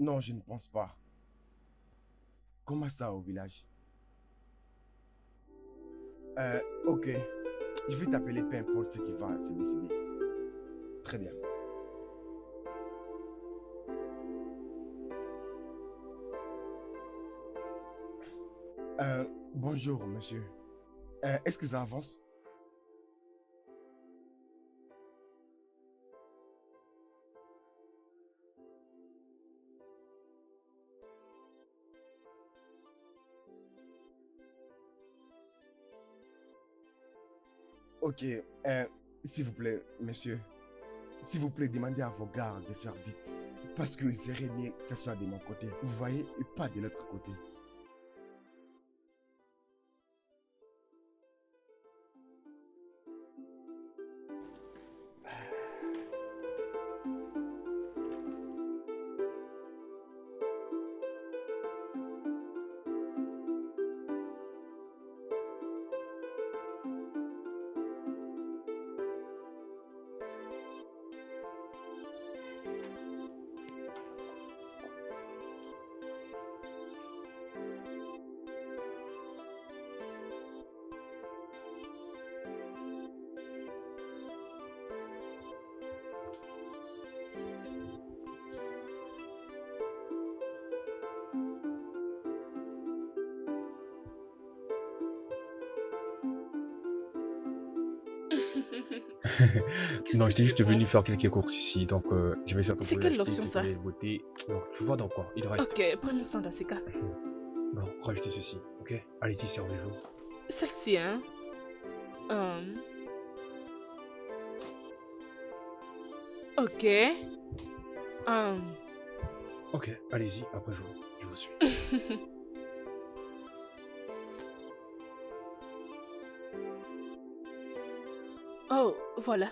Non, je ne pense pas. Comment ça au village? Ok. Je vais t'appeler peu importe ce qui va se décider. Très bien. Bonjour, monsieur. Est-ce que ça avance? Ok. S'il vous plaît, monsieur. S'il vous plaît, demandez à vos gardes de faire vite. Parce qu'il serait mieux que ce soit de mon côté. Vous voyez, et pas de l'autre côté. Non, j'étais juste venu faire quelques courses ici, donc je vais certainement C'est vous quelle acheter lotion, quelques ça? belles beautés. Donc, tu vois dans quoi? Il reste. Ok, prenons ça dans ces cas. Bon, rajoutez ceci, ok? Allez-y, servez-vous. Celle-ci, hein. Ok. Ok, allez-y, après je vous suis. Oh, voilà.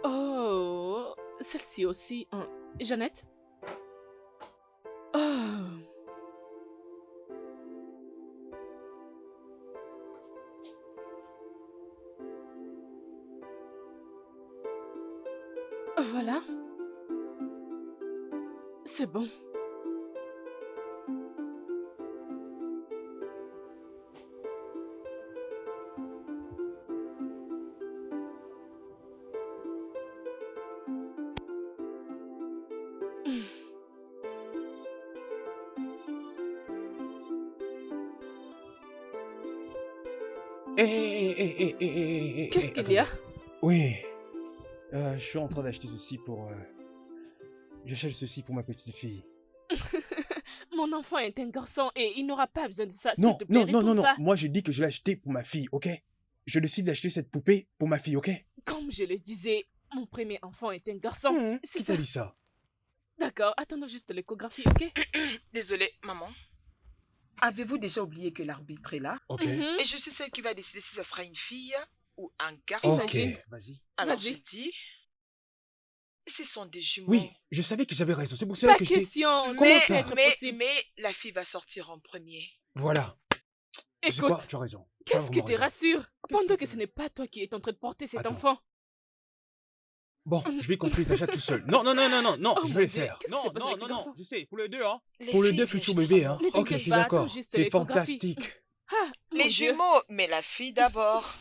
Oh, celle-ci aussi. Jeannette? Oh. Voilà. C'est bon. Qu'est-ce qu'il y a? Attendez. Oui, je suis en train d'acheter ceci pour... J'achète ceci pour ma petite fille. Mon enfant est un garçon et il n'aura pas besoin de ça. Non, S'il te plaît, non, non, non, retourne non. ça. Moi, j'ai dit que je l'ai acheté pour ma fille, ok? Je décide d'acheter cette poupée pour ma fille, ok? Comme je le disais, mon premier enfant est un garçon. C'est Qui ça. t'a dit ça? D'accord, attendons juste l'échographie, ok? Désolée, maman. Avez-vous déjà oublié que l'arbitre est là? Ok. Mhm. Et je suis celle qui va décider si ça sera une fille ou un garçon. Ok, Imagine. vas-y. Alors Vas-y. j'ai dit, ce sont des jumeaux. Oui, je savais que j'avais raison. C'est pour cela Pas que j'étais... question, ça Comment ne ça? peut être possible. mais la fille va sortir en premier. Voilà. Tu sais quoi? Écoute, Tu as raison. Tu as qu'est-ce qui vraiment te raison. rassure pendant que que tu ce veux? n'est pas toi qui es en train de porter cet Attends. enfant? Bon, je vais continuer les achats tout seul. Non, non, non, non, non, non, Oh je mon vais les Dieu, faire. qu'est-ce qui Non, s'est passé non, avec ce non, non, garçon? je sais, pour les deux, hein. Les Pour les filles deux viennent futurs bébés, hein. généralement Ne Ok, je t'inquiète suis pas, attends d'accord. juste C'est l'échographie. fantastique. Ah, mon Les Dieu. jumeaux, mais la fille d'abord.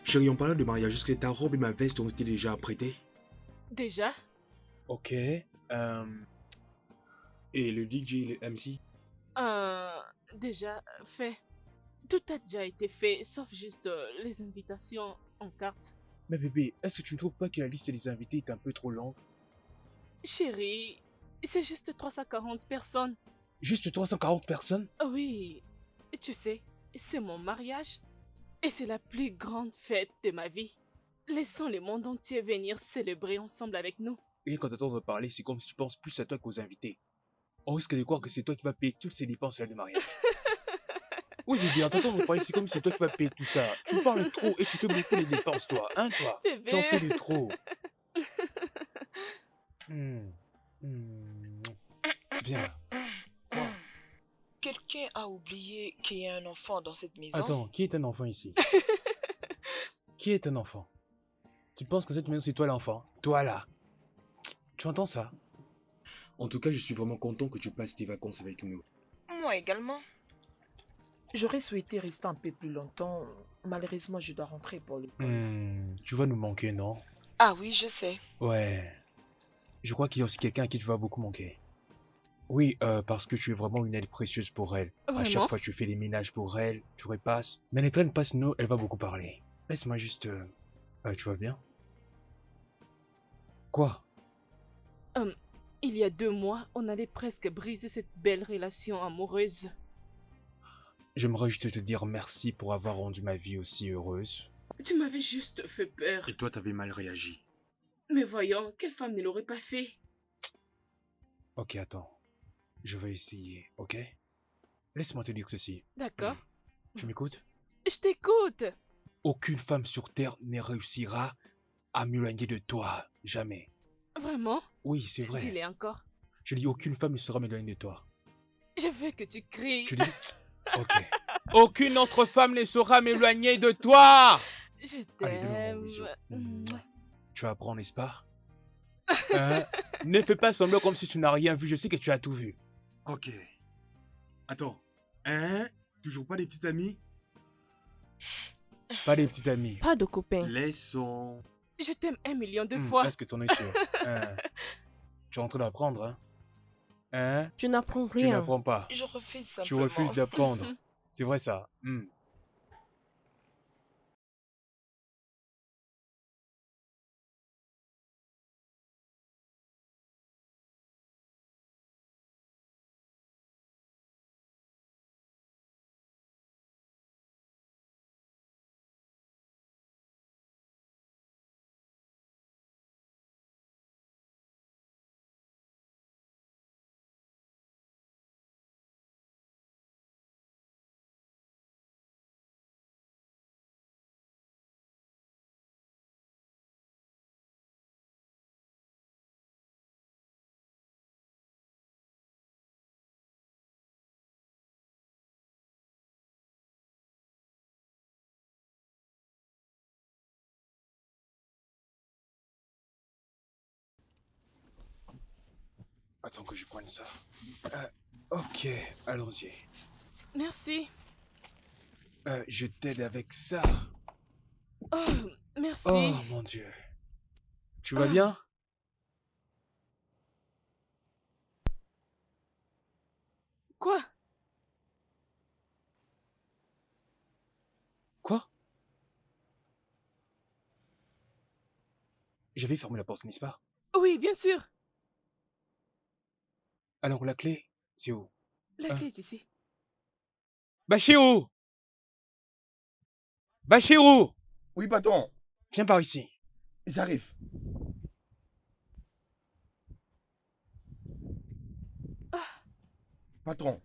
Chérie, en parlant de mariage, est-ce que ta robe et ma veste ont été déjà apprêtées? Déjà? Ok. Et le DJ et le MC? Déjà fait. Tout a déjà été fait, sauf juste les invitations en carte. Mais bébé, est-ce que tu ne trouves pas que la liste des invités est un peu trop longue? Chérie, c'est juste 340 personnes. Juste 340 personnes? Oui, tu sais, c'est mon mariage. Et c'est la plus grande fête de ma vie. Laissons le monde entier venir célébrer ensemble avec nous. Et quand t'entends me parler, c'est comme si tu penses plus à toi qu'aux invités. On risque de croire que c'est toi qui vas payer toutes ces dépenses là de mariage. Oui, bébé, en t'entendant me parler, c'est comme si c'est toi qui vas payer tout ça. Tu parles trop et tu fais beaucoup de dépenses, toi. Hein, toi? Tu en fais Bébé. de trop. Hmm. Hmm. Viens. Quoi? Quelqu'un a oublié qu'il y a un enfant dans cette maison? Attends, qui est un enfant ici? Qui est un enfant? Tu penses que cette maison c'est toi l'enfant? Toi là? Tu entends ça? En tout cas, je suis vraiment content que tu passes tes vacances avec nous. Moi également. J'aurais souhaité rester un peu plus longtemps. Malheureusement, je dois rentrer pour l'école. Tu vas nous manquer, non? Ah oui, je sais. Ouais. Je crois qu'il y a aussi quelqu'un à qui tu vas beaucoup manquer. Oui, parce que tu es vraiment une aide précieuse pour elle. À chaque Vraiment? fois, tu fais les ménages pour elle, tu repasses. Mais les traînes passent, nous, elle va beaucoup parler. Laisse-moi juste... tu vas bien? Quoi? Il y a 2 mois, on allait presque briser cette belle relation amoureuse. J'aimerais juste te dire merci pour avoir rendu ma vie aussi heureuse. Tu m'avais juste fait peur. Et toi, t'avais mal réagi. Mais voyons, quelle femme ne l'aurait pas fait? Ok, attends. Je vais essayer, ok? Laisse-moi te dire ceci. D'accord. Tu m'écoutes? Je t'écoute. Aucune femme sur Terre ne réussira à m'éloigner de toi. Jamais. Vraiment? Oui, c'est vrai. Dis-le encore. Je dis aucune femme ne sera m'éloigner de toi. Je veux que tu cries. Tu dis? Ok. Aucune autre femme ne saura m'éloigner de toi! Je Allez, donne-moi un bon bisou. t'aime. Tu apprends, n'est-ce pas? Hein? Ne fais pas semblant comme si tu n'as rien vu. Je sais que tu as tout vu. Ok. Attends. Hein? Toujours pas des petites amies? Pas des petites amies. Pas de copains. Laissons. Je t'aime 1 million de fois. Est-ce que t'en es sûr? Hein? Tu es en train d'apprendre, hein? Hein? Je n'apprends Tu rien. n'apprends pas. Je refuse Tu simplement. refuses d'apprendre. C'est vrai ça. Attends que je prenne ça. Ok, allons-y. Merci. Je t'aide avec ça. Oh, merci. Oh mon Dieu. Tu vas bien? Quoi? Quoi? J'avais fermé la porte, n'est-ce pas? Oui, bien sûr. Alors la clé, c'est où? La clé est ici. Bachirou! Bachirou! Oui, patron, Viens par ici. j'arrive. Patron,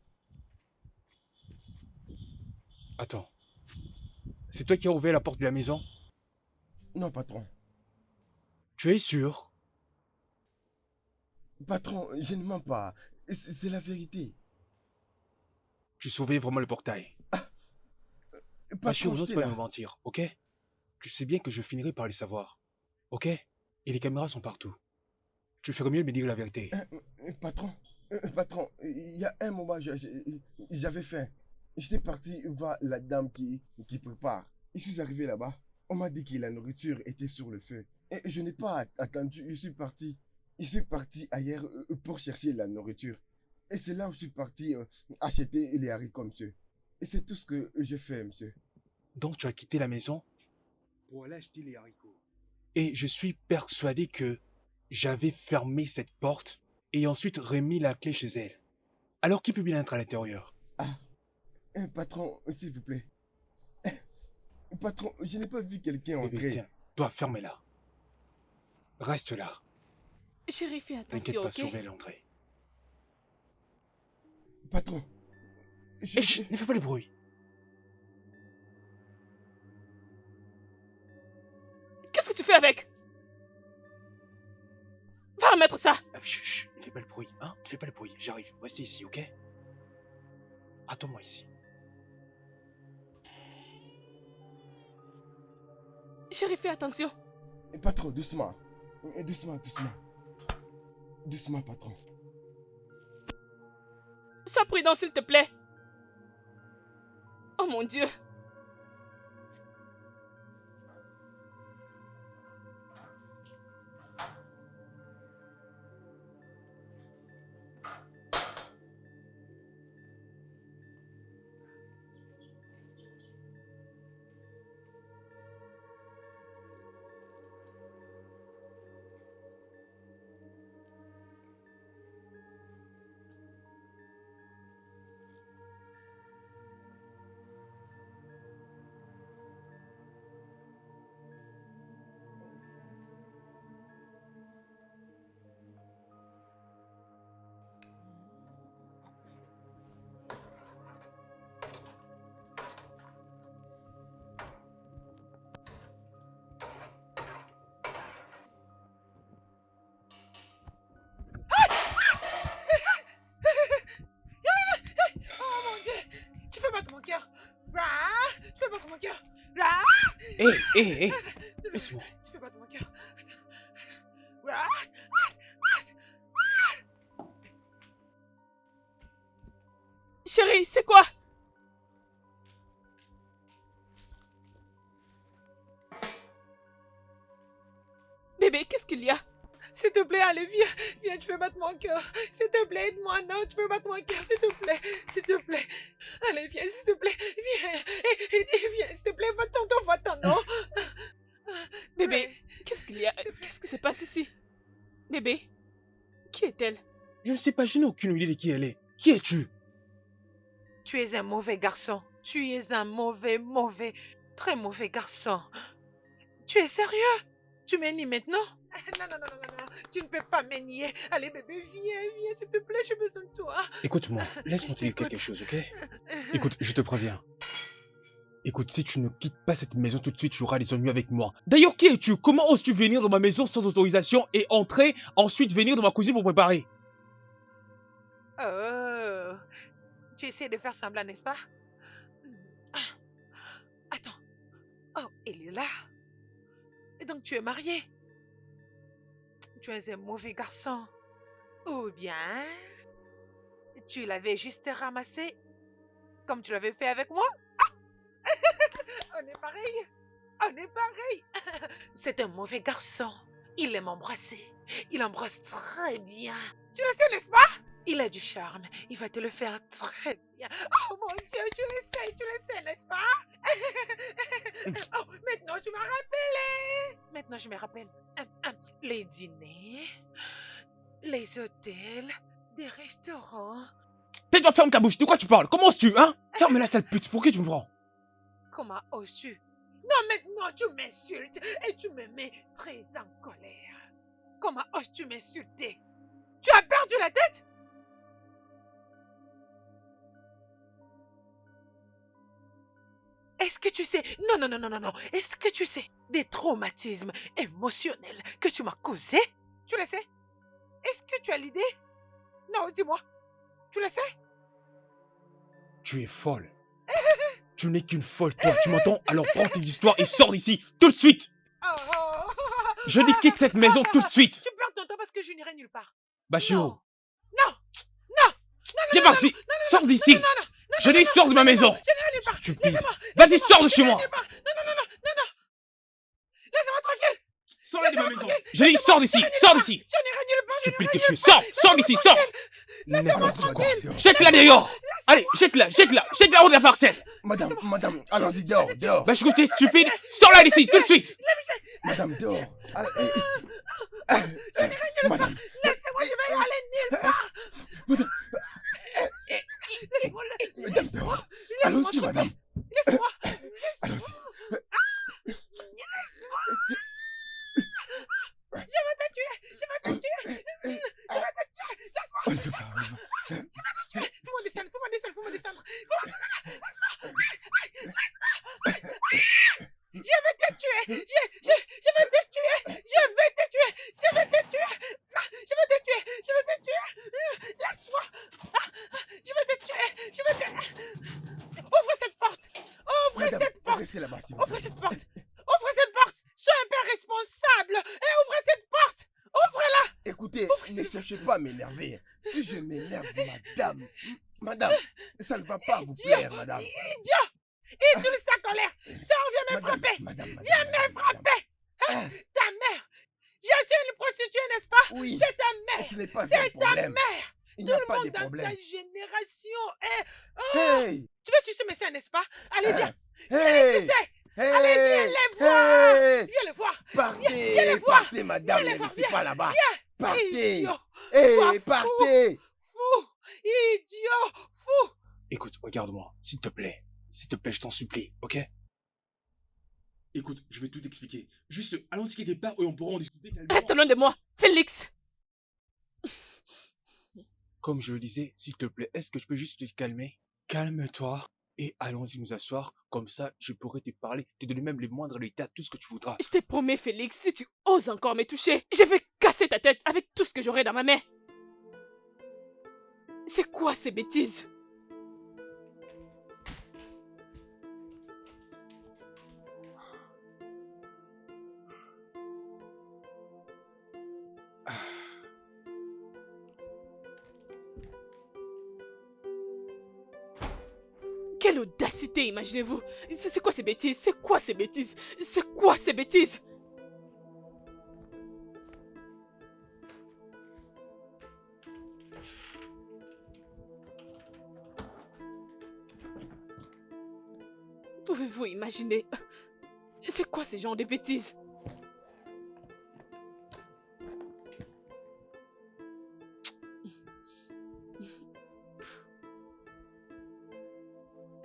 Attends. C'est toi qui as ouvert la porte de la maison? non, patron. Tu es sûr? Patron, je ne mens pas. C'est la vérité. Tu sauvais vraiment le portail. Bachirou, Patron, n'ose j'étais pas me là. mentir, ok? Tu sais bien que je finirai par le savoir. Ok? Et les caméras sont partout. Tu ferais mieux de me dire la vérité. Patron, patron, il y a un moment, j'avais faim. J'étais parti voir la dame qui prépare. Je suis arrivé là-bas. On m'a dit que la nourriture était sur le feu. Et je n'ai pas attendu, je suis parti. Je suis parti ailleurs pour chercher la nourriture. Et c'est là où je suis parti acheter les haricots, monsieur. Et c'est tout ce que je fais, monsieur. Donc tu as quitté la maison Pour aller acheter les haricots. et je suis persuadé que j'avais fermé cette porte et ensuite remis la clé chez elle. Alors qui peut bien être à l'intérieur? Patron, s'il vous plaît. Patron, je n'ai pas vu quelqu'un Bébé, entrer. tiens, toi, ferme-la. Reste là. Chérie, fais T'inquiète attention, pas, ok? surveille l'entrée. Patron, Et chut, ne fais pas le bruit. Qu'est-ce que tu fais avec? Va remettre ça! Chut, chut, ne fais pas le bruit, hein? Ne fais pas le bruit, j'arrive. Restez ici, ok? Attends-moi ici. Chérie, fais attention. Patron, doucement. Doucement, doucement. Doucement, patron. Sois prudent, s'il te plaît. Oh mon Dieu. Oh mon Dieu! Tu fais battre mon cœur! Tu fais battre mon cœur! Hé, hé, hé! Laisse-moi. Tu fais battre mon cœur! Chérie, c'est quoi? Bébé, qu'est-ce qu'il y a? S'il te plaît, allez, viens! Viens, tu fais battre mon cœur! S'il te plaît, aide-moi! Non, tu fais battre mon cœur! S'il te plaît! S'il te plaît! Allez, viens, s'il te plaît! Viens! Viens, s'il te plaît! Va-t'en, va-t'en, non! Bébé, qu'est-ce qu'il y a? Qu'est-ce qui se passe ici? Bébé, qui est-elle? Je ne sais pas, je n'ai aucune idée de qui elle est. Qui es-tu? Tu es un mauvais garçon. Tu es un mauvais, très mauvais garçon. Tu es sérieux? Tu me nies maintenant? Non, non, non, non, non, non. Tu ne peux pas me nier. Allez, bébé, viens, s'il te plaît, j'ai besoin de toi. Écoute-moi, laisse-moi te dire Écoute. quelque chose, ok? Écoute, je te préviens. Écoute, si tu ne quittes pas cette maison tout de suite, tu auras des ennuis avec moi. D'ailleurs, qui es-tu? Comment oses-tu venir dans ma maison sans autorisation et entrer, ensuite venir dans ma cuisine pour préparer? Oh, tu essaies de faire semblant, n'est-ce pas? Attends. Oh, il est là. Et donc tu es marié? Tu es un mauvais garçon. Ou bien, tu l'avais juste ramassé comme tu l'avais fait avec moi? On est pareil. On est pareil. C'est un mauvais garçon. Il aime embrasser. Il embrasse très bien. Tu le sais, n'est-ce pas? Il a du charme. Il va te le faire très bien. Oh mon Dieu, tu le sais, n'est-ce pas? Oh, maintenant tu m'as rappelé. Maintenant je me rappelle. Les dîners, les hôtels, des restaurants. Tais-toi, ferme ta bouche, de quoi tu parles? Comment oses-tu, hein? Ferme la sale pute, pour qui tu me prends? Comment oses-tu? Non, maintenant tu m'insultes et tu me mets très en colère. Comment oses-tu m'insulter? Tu as perdu la tête? Est-ce que tu sais... Non, non, non, non, non, non. Est-ce que tu sais des traumatismes émotionnels que tu m'as causés? Tu le sais? Est-ce que tu as l'idée? Non, dis-moi. Tu le sais? Tu es folle. Tu n'es qu'une folle, toi, tu m'entends? Alors prends tes histoires et sors d'ici, tout de suite! Oh. Je dis quitte cette maison tout de suite! Tu perds ton temps parce que je n'irai nulle part. Bachiro, Non. Non. Non. viens par ici! Sors d'ici! Je dis sors de ma maison! Je n'irai nulle part. Tu Laissez-moi. Vas-y, sors de chez moi! Non, non, non, non, non, non. Laissez-moi tranquille. Sors-la de ma maison. J'ai dit, sors d'ici, sors d'ici. Je n'irai nulle part, je Stupide n'irai que tu es, nulle sors, part. sors d'ici, sors. Laissez-moi N'importe quoi. tranquille. Jette-la dehors. Allez, jette-la hors de la parcelle. Madame, allons-y, dehors. Bah, je t'es stupide, sors-la d'ici, tout de suite. Madame, dehors. Madame, Laissez-moi, je vais aller nulle part. madame, Laissez-moi, madame, dehors. Allons-y, madame. laissez-moi. Allons-y. Je vais te tuer. Laisse-moi. On y va. Fais-moi descendre. Laisse-moi. Je vais te tuer. Je vais te tuer. Laisse-moi. Je vais te tuer. Ouvre cette porte. Madame, restez là-bas, s'il vous Ouvre plaît. cette porte. Sois un père responsable. Et ouvrez cette porte. Ouvre-la. Écoutez, ne cherchez pas à m'énerver. Si je m'énerve, madame, ça ne va pas vous plaire, madame. Idiot. Utilise ta colère. Sors, viens me frapper. Madame. Viens me frapper. Ta mère. Je suis une prostituée, n'est-ce pas? Oui. C'est ta mère. Ce n'est pas un C'est ta problème. mère. Il Tout n'y a le pas de monde dans problème. ta génération est... Hey! Tu veux sucer mes seins, n'est-ce pas? Allez, viens. Hey! Tu sais. Hey! Allez, viens les voir. Hey! Viens les voir. Partez! Viens les voir. Partez, madame, Viens les ne voir, restez viens. pas là-bas. Viens. Partez! Idiot. Hey! Toi, fou. Partez! Fou. Idiot. Fou. Écoute, regarde-moi, s'il te plaît, je t'en supplie, ok? Écoute, je vais tout expliquer. Juste, allons-y quelque part et on pourra en discuter calmement. Reste loin de moi, Félix. Comme je le disais, s'il te plaît, est-ce que je peux juste te calmer? Calme-toi et allons-y nous asseoir. Comme ça, je pourrai te parler, te donner même les moindres détails, tout ce que tu voudras. Je te promets, Félix, si tu oses encore me toucher, je vais casser ta tête avec tout ce que j'aurai dans ma main. C'est quoi ces bêtises? Quelle audacité, imaginez-vous. C'est quoi ces bêtises? C'est quoi ces bêtises? C'est quoi ces bêtises? Pouvez-vous imaginer? C'est quoi ces genres de bêtises?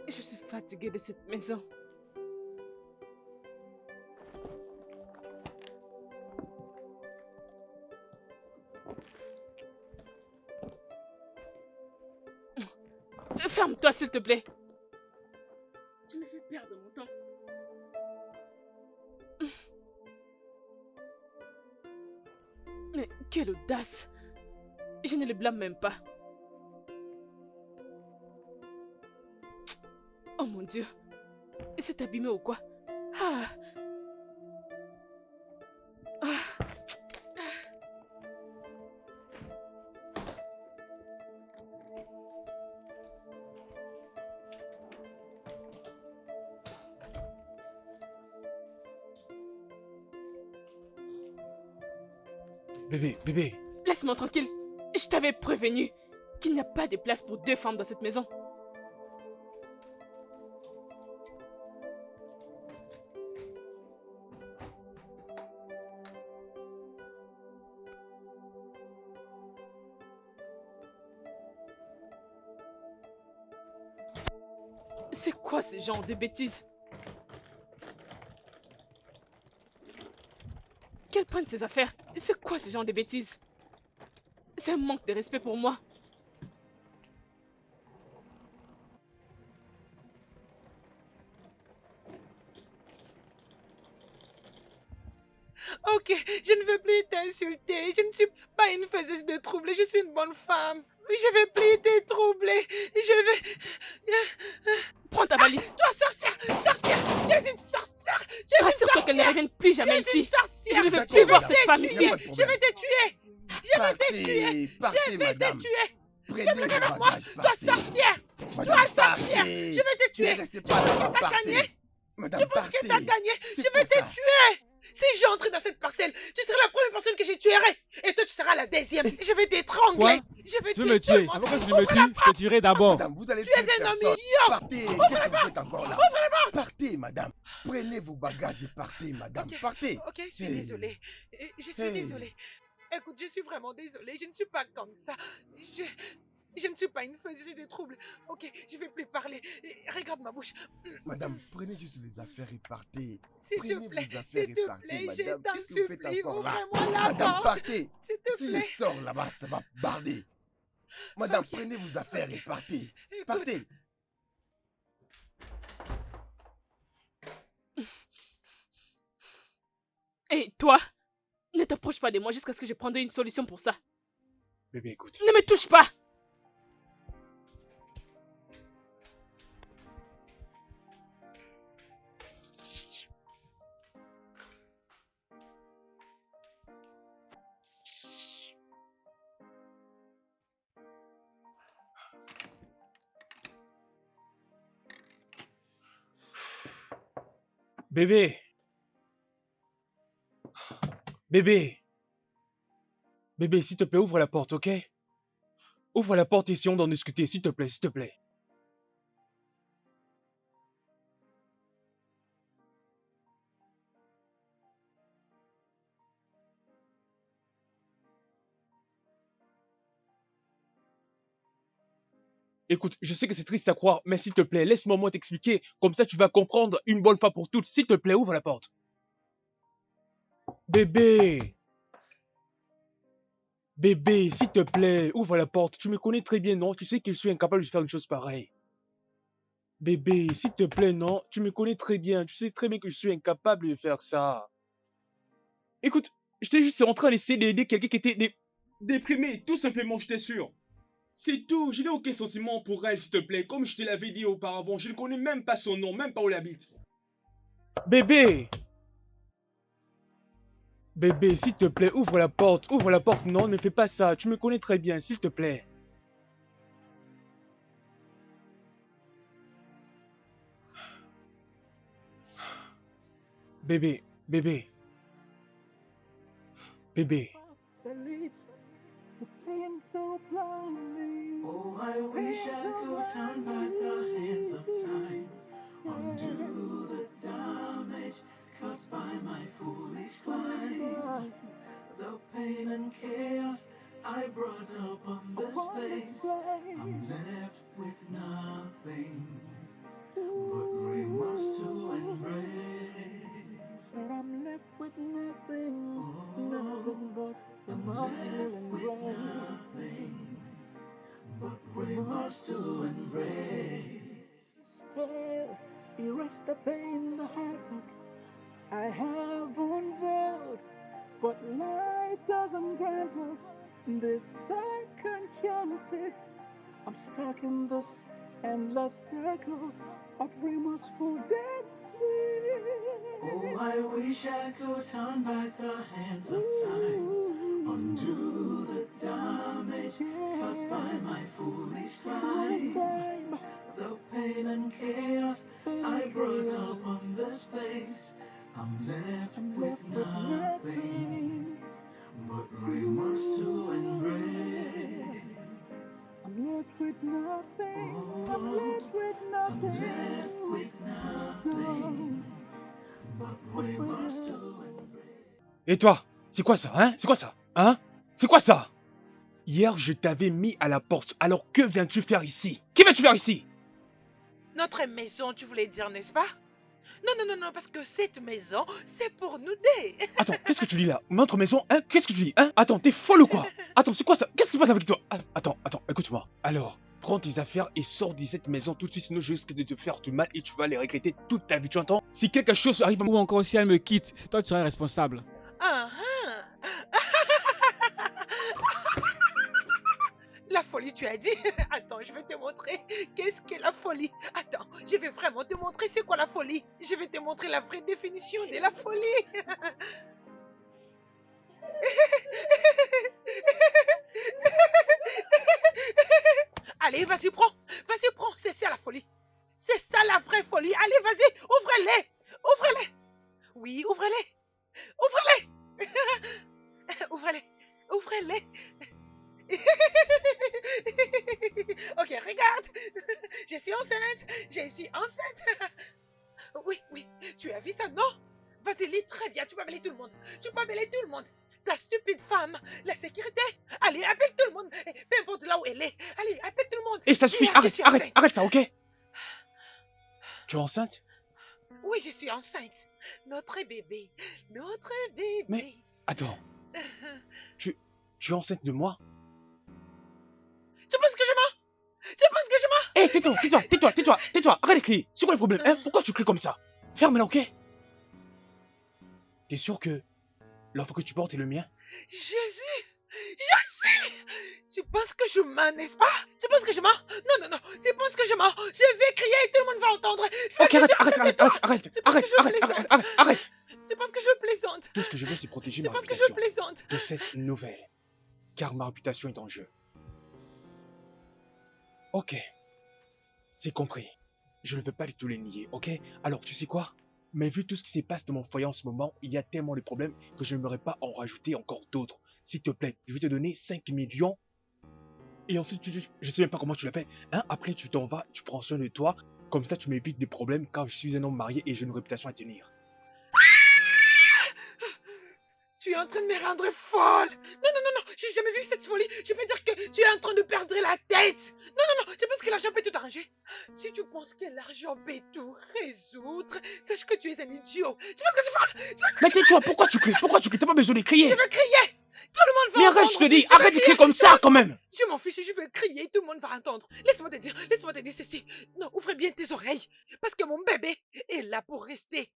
Je suis fatiguée de cette maison. Ferme-toi, s'il te plaît. Tu me fais perdre mon temps. Mais quelle audace! Je ne le blâme même pas. Oh mon Dieu! C'est abîmé ou quoi? Ah. Ah. Bébé, Laisse-moi tranquille. Je t'avais prévenu qu'il n'y a pas de place pour deux femmes dans cette maison. C'est quoi ce genre de bêtises? Qu'elle prenne ses affaires. C'est quoi ce genre de bêtises? C'est un manque de respect pour moi. Ok, je ne veux plus t'insulter. Je ne suis pas une faiseuse de troubles. Je suis une bonne femme. Je vais plus te troubler. Je vais... Prends ta valise. Toi, sorcière! Sorcière! Tu es une sorcière! Tu es une Rassure-toi qu'elle ne sorcière! revienne plus Tu jamais es une ici. sorcière! Je ne veux D'accord, plus voir madame. cette femme Il y a ici. pas de Je problème. vais te tuer! Je vais te tuer! Partez, Je vais te madame. tuer! Prenez vos Moi, bagages, toi, partez. sorcière! Madame, Toi, sorcière! partez. Je vais te tuer! Ne restez pas là-bas, t'as partez. gagné? Madame, Tu penses que partez. t'as gagné? C'est Je vais quoi te ça? tuer! Si j'entre dans cette parcelle, tu seras la première personne que je tuerai. Et toi, tu seras la deuxième. Je vais t'étrangler. Je vais Tu veux me tuer tout le tuer? monde. Avant que tu ne me tues, je te tuerai d'abord. Madame, vous allez Tu es tuer un homme personne. idiot. Partez. Qu'est-ce que vous faites encore là? Partez, madame. Prenez vos bagages et partez, madame. Ok. Partez. Ok, je suis Hey. désolée. Je suis Hey. désolée. Écoute, je suis vraiment désolée. Je ne suis pas comme ça. Je ne suis pas une faiseuse de troubles. Ok, je vais plus parler. Regarde ma bouche. Madame, prenez juste les affaires et partez. S'il Prenez te plaît, vos affaires s'il et te partez, plaît, je madame. t'en Qu'est-ce que vous faites supplie, encore là? ouvre-moi la Madame, porte. partez. S'il te Si plaît. je sors là-bas, ça va barder. Madame, Ok. prenez vos affaires et partez. Écoute, Partez. Et toi, ne t'approche pas de moi jusqu'à ce que je prenne une solution pour ça. Bébé, écoute. Ne me touche pas. Bébé. Bébé. Bébé, s'il te plaît, ouvre la porte, ok? Ouvre la porte et essayons d'en discuter, s'il te plaît, s'il te plaît. Écoute, je sais que c'est triste à croire, mais s'il te plaît, laisse-moi moi t'expliquer. Comme ça, tu vas comprendre une bonne fois pour toutes. S'il te plaît, ouvre la porte. Bébé. Bébé, s'il te plaît, ouvre la porte. Tu me connais très bien, non? Tu sais que je suis incapable de faire une chose pareille. Bébé, s'il te plaît, non? Tu me connais très bien. Tu sais très bien que je suis incapable de faire ça. Écoute, j'étais juste en train d'essayer d'aider quelqu'un qui était Déprimé, tout simplement, j'étais sûr. C'est tout, je n'ai aucun sentiment pour elle, s'il te plaît. Comme je te l'avais dit auparavant, je ne connais même pas son nom, même pas où elle habite. Bébé! Bébé, s'il te plaît, ouvre la porte. Ouvre la porte. Non, ne fais pas ça. Tu me connais très bien, s'il te plaît. Bébé, bébé. Bébé. Oh, I wish I could turn back the hands of time, undo the damage caused by my foolish climb. The pain and chaos I brought upon this place, I'm left with nothing but remorse to embrace. But I'm left with nothing, nothing but remorse but remorse to embrace. Still, erase the pain, the heartache I have unveiled, but life doesn't grant us this second chances. I'm stuck in this endless circle of remorseful dancing. Oh, I wish I could turn back the hands of time, undo the damage caused by my foolish crime. The pain and chaos I brought upon this place, I'm left with nothing but remorse to embrace. I'm left with nothing. I'm left with nothing. I'm left with nothing but remorse to embrace. Et toi? C'est quoi ça, hein? C'est quoi ça? Hein? C'est quoi ça? Hier, je t'avais mis à la porte. Alors que viens-tu faire ici? Qui viens-tu faire ici? notre maison, tu voulais dire, n'est-ce pas? Non, parce que cette maison, c'est pour nous deux. Attends, qu'est-ce que tu dis là? Notre maison, hein? Qu'est-ce que tu dis, hein? Attends, t'es folle ou quoi? Attends, c'est quoi ça? Qu'est-ce qui se passe avec toi? Ah, attends, écoute-moi. Alors, prends tes affaires et sors de cette maison tout de suite, sinon je risque de te faire du mal et tu vas les regretter toute ta vie, tu entends? Si quelque chose arrive à Ou encore si elle me quitte, c'est toi qui seras responsable. Ah, la folie, tu as dit? Attends, je vais te montrer qu'est-ce qu'est la folie. Attends, je vais vraiment te montrer c'est quoi la folie. Je vais te montrer la vraie définition de la folie. Allez, vas-y, prends. Vas-y, prends. C'est ça la folie. C'est ça la vraie folie. Allez, vas-y, ouvrez-les. Ouvrez-les. Oui, ouvrez-les. elle est. Ok, regarde. Je suis enceinte. Je suis enceinte. Oui, oui. Tu as vu ça, non? Vas-y, lis très bien. Tu peux appeler tout le monde. Tu peux appeler tout le monde. Ta stupide femme. La sécurité. Allez, appelle tout le monde. Peu importe là où elle est. Allez, appelle tout le monde. Et ça suffit, Dis-leur que je arrête, suis arrête, enceinte. arrête ça, ok? Tu es enceinte? Oui, je suis enceinte. Notre bébé. Notre bébé. Mais, attends, tu es enceinte de moi? Tu penses que je mens? Tu penses que je mens? Hé, tais-toi, arrête de crier. C'est quoi le problème, hein? Pourquoi tu cries comme ça? Ferme-la, ok? T'es sûr que l'enfant que tu portes est le mien? Jésus! Jésus! Tu penses que je mens, n'est-ce pas? Tu penses que je mens? Non, non, non. Tu penses que je mens? Je vais crier et tout le monde va entendre. Ok, arrête. Tu penses que je plaisante? Tout ce que je veux, c'est protéger Tu ma penses que je réputation plaisante? de cette nouvelle. Car ma réputation est en jeu. Ok, c'est compris. Je ne veux pas du tout les nier, ok? Alors, tu sais quoi? Mais vu tout ce qui se passe dans mon foyer en ce moment, il y a tellement de problèmes que je n'aimerais pas en rajouter encore d'autres. S'il te plaît, je vais te donner 5 millions. Et ensuite, je sais même pas comment tu l'as fait. Hein? Après, tu t'en vas, tu prends soin de toi. Comme ça, tu m'évites des problèmes car je suis un homme marié et j'ai une réputation à tenir. Tu es en train de me rendre folle. Non, non, non, non. J'ai jamais vu cette folie. Je peux dire que tu es en train de perdre la tête. Non, non, non. Tu penses que l'argent peut tout arranger? Si tu penses que l'argent peut tout résoudre, sache que tu es un idiot. Tu penses que c'est folle? Mais tais-toi, pourquoi tu cries? T'as pas besoin de crier. Je veux crier. Tout le monde va Mais entendre. arrête, je te dis, Je veux arrête de crier comme ça quand même. Je m'en fiche, je veux crier, tout le monde va entendre. Laisse-moi te dire ceci. Non, ouvre bien tes oreilles. Parce que mon bébé est là pour rester.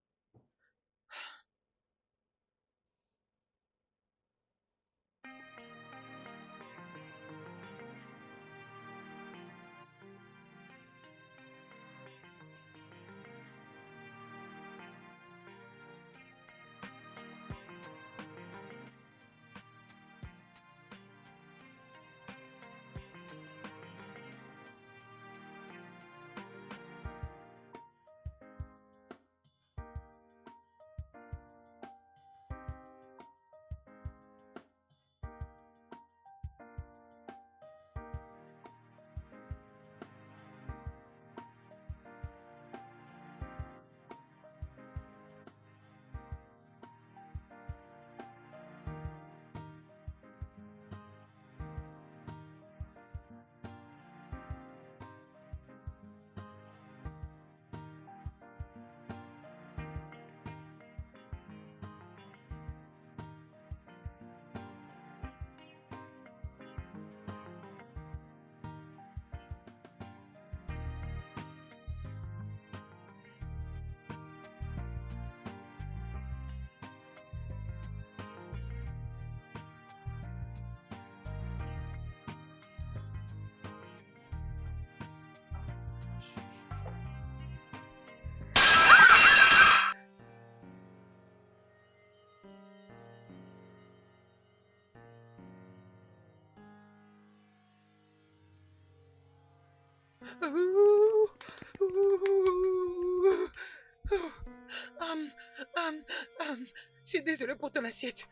Je suis désolée pour ton assiette.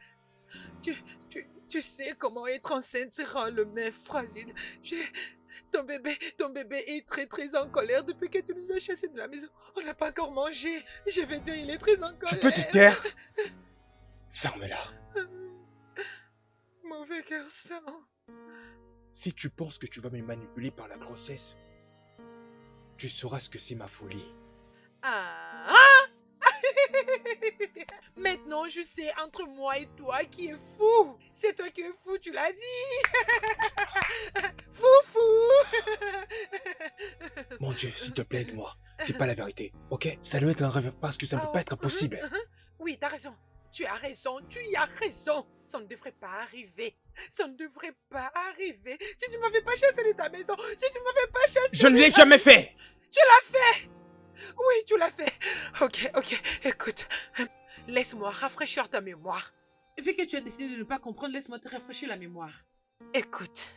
Tu sais comment être enceinte rend le mec fragile. Ton bébé est très très en colère depuis que tu nous as chassés de la maison. On n'a pas encore mangé. Je vais dire, il est très en colère. Tu peux te taire? Ferme-la. Mauvais garçon. Si tu penses que tu vas me manipuler par la grossesse, tu sauras ce que c'est ma folie. Ah! Maintenant, je sais entre moi et toi qui est fou. C'est toi qui es fou, tu l'as dit. Fou. Mon Dieu, s'il te plaît, aide-moi. C'est pas la vérité, ok? Ça doit être un rêve parce que ça ne peut pas être impossible. Oui, t'as raison. Tu as raison, tu y as raison. Ça ne devrait pas arriver. Ça ne devrait pas arriver. Si tu ne m'avais pas chassé de ta maison, si tu ne m'avais pas chassé... Je ne l'ai jamais fait! Tu l'as fait! Oui, tu l'as fait. Ok, écoute. Laisse-moi rafraîchir ta mémoire. Vu que tu as décidé de ne pas comprendre, laisse-moi te rafraîchir la mémoire. Écoute.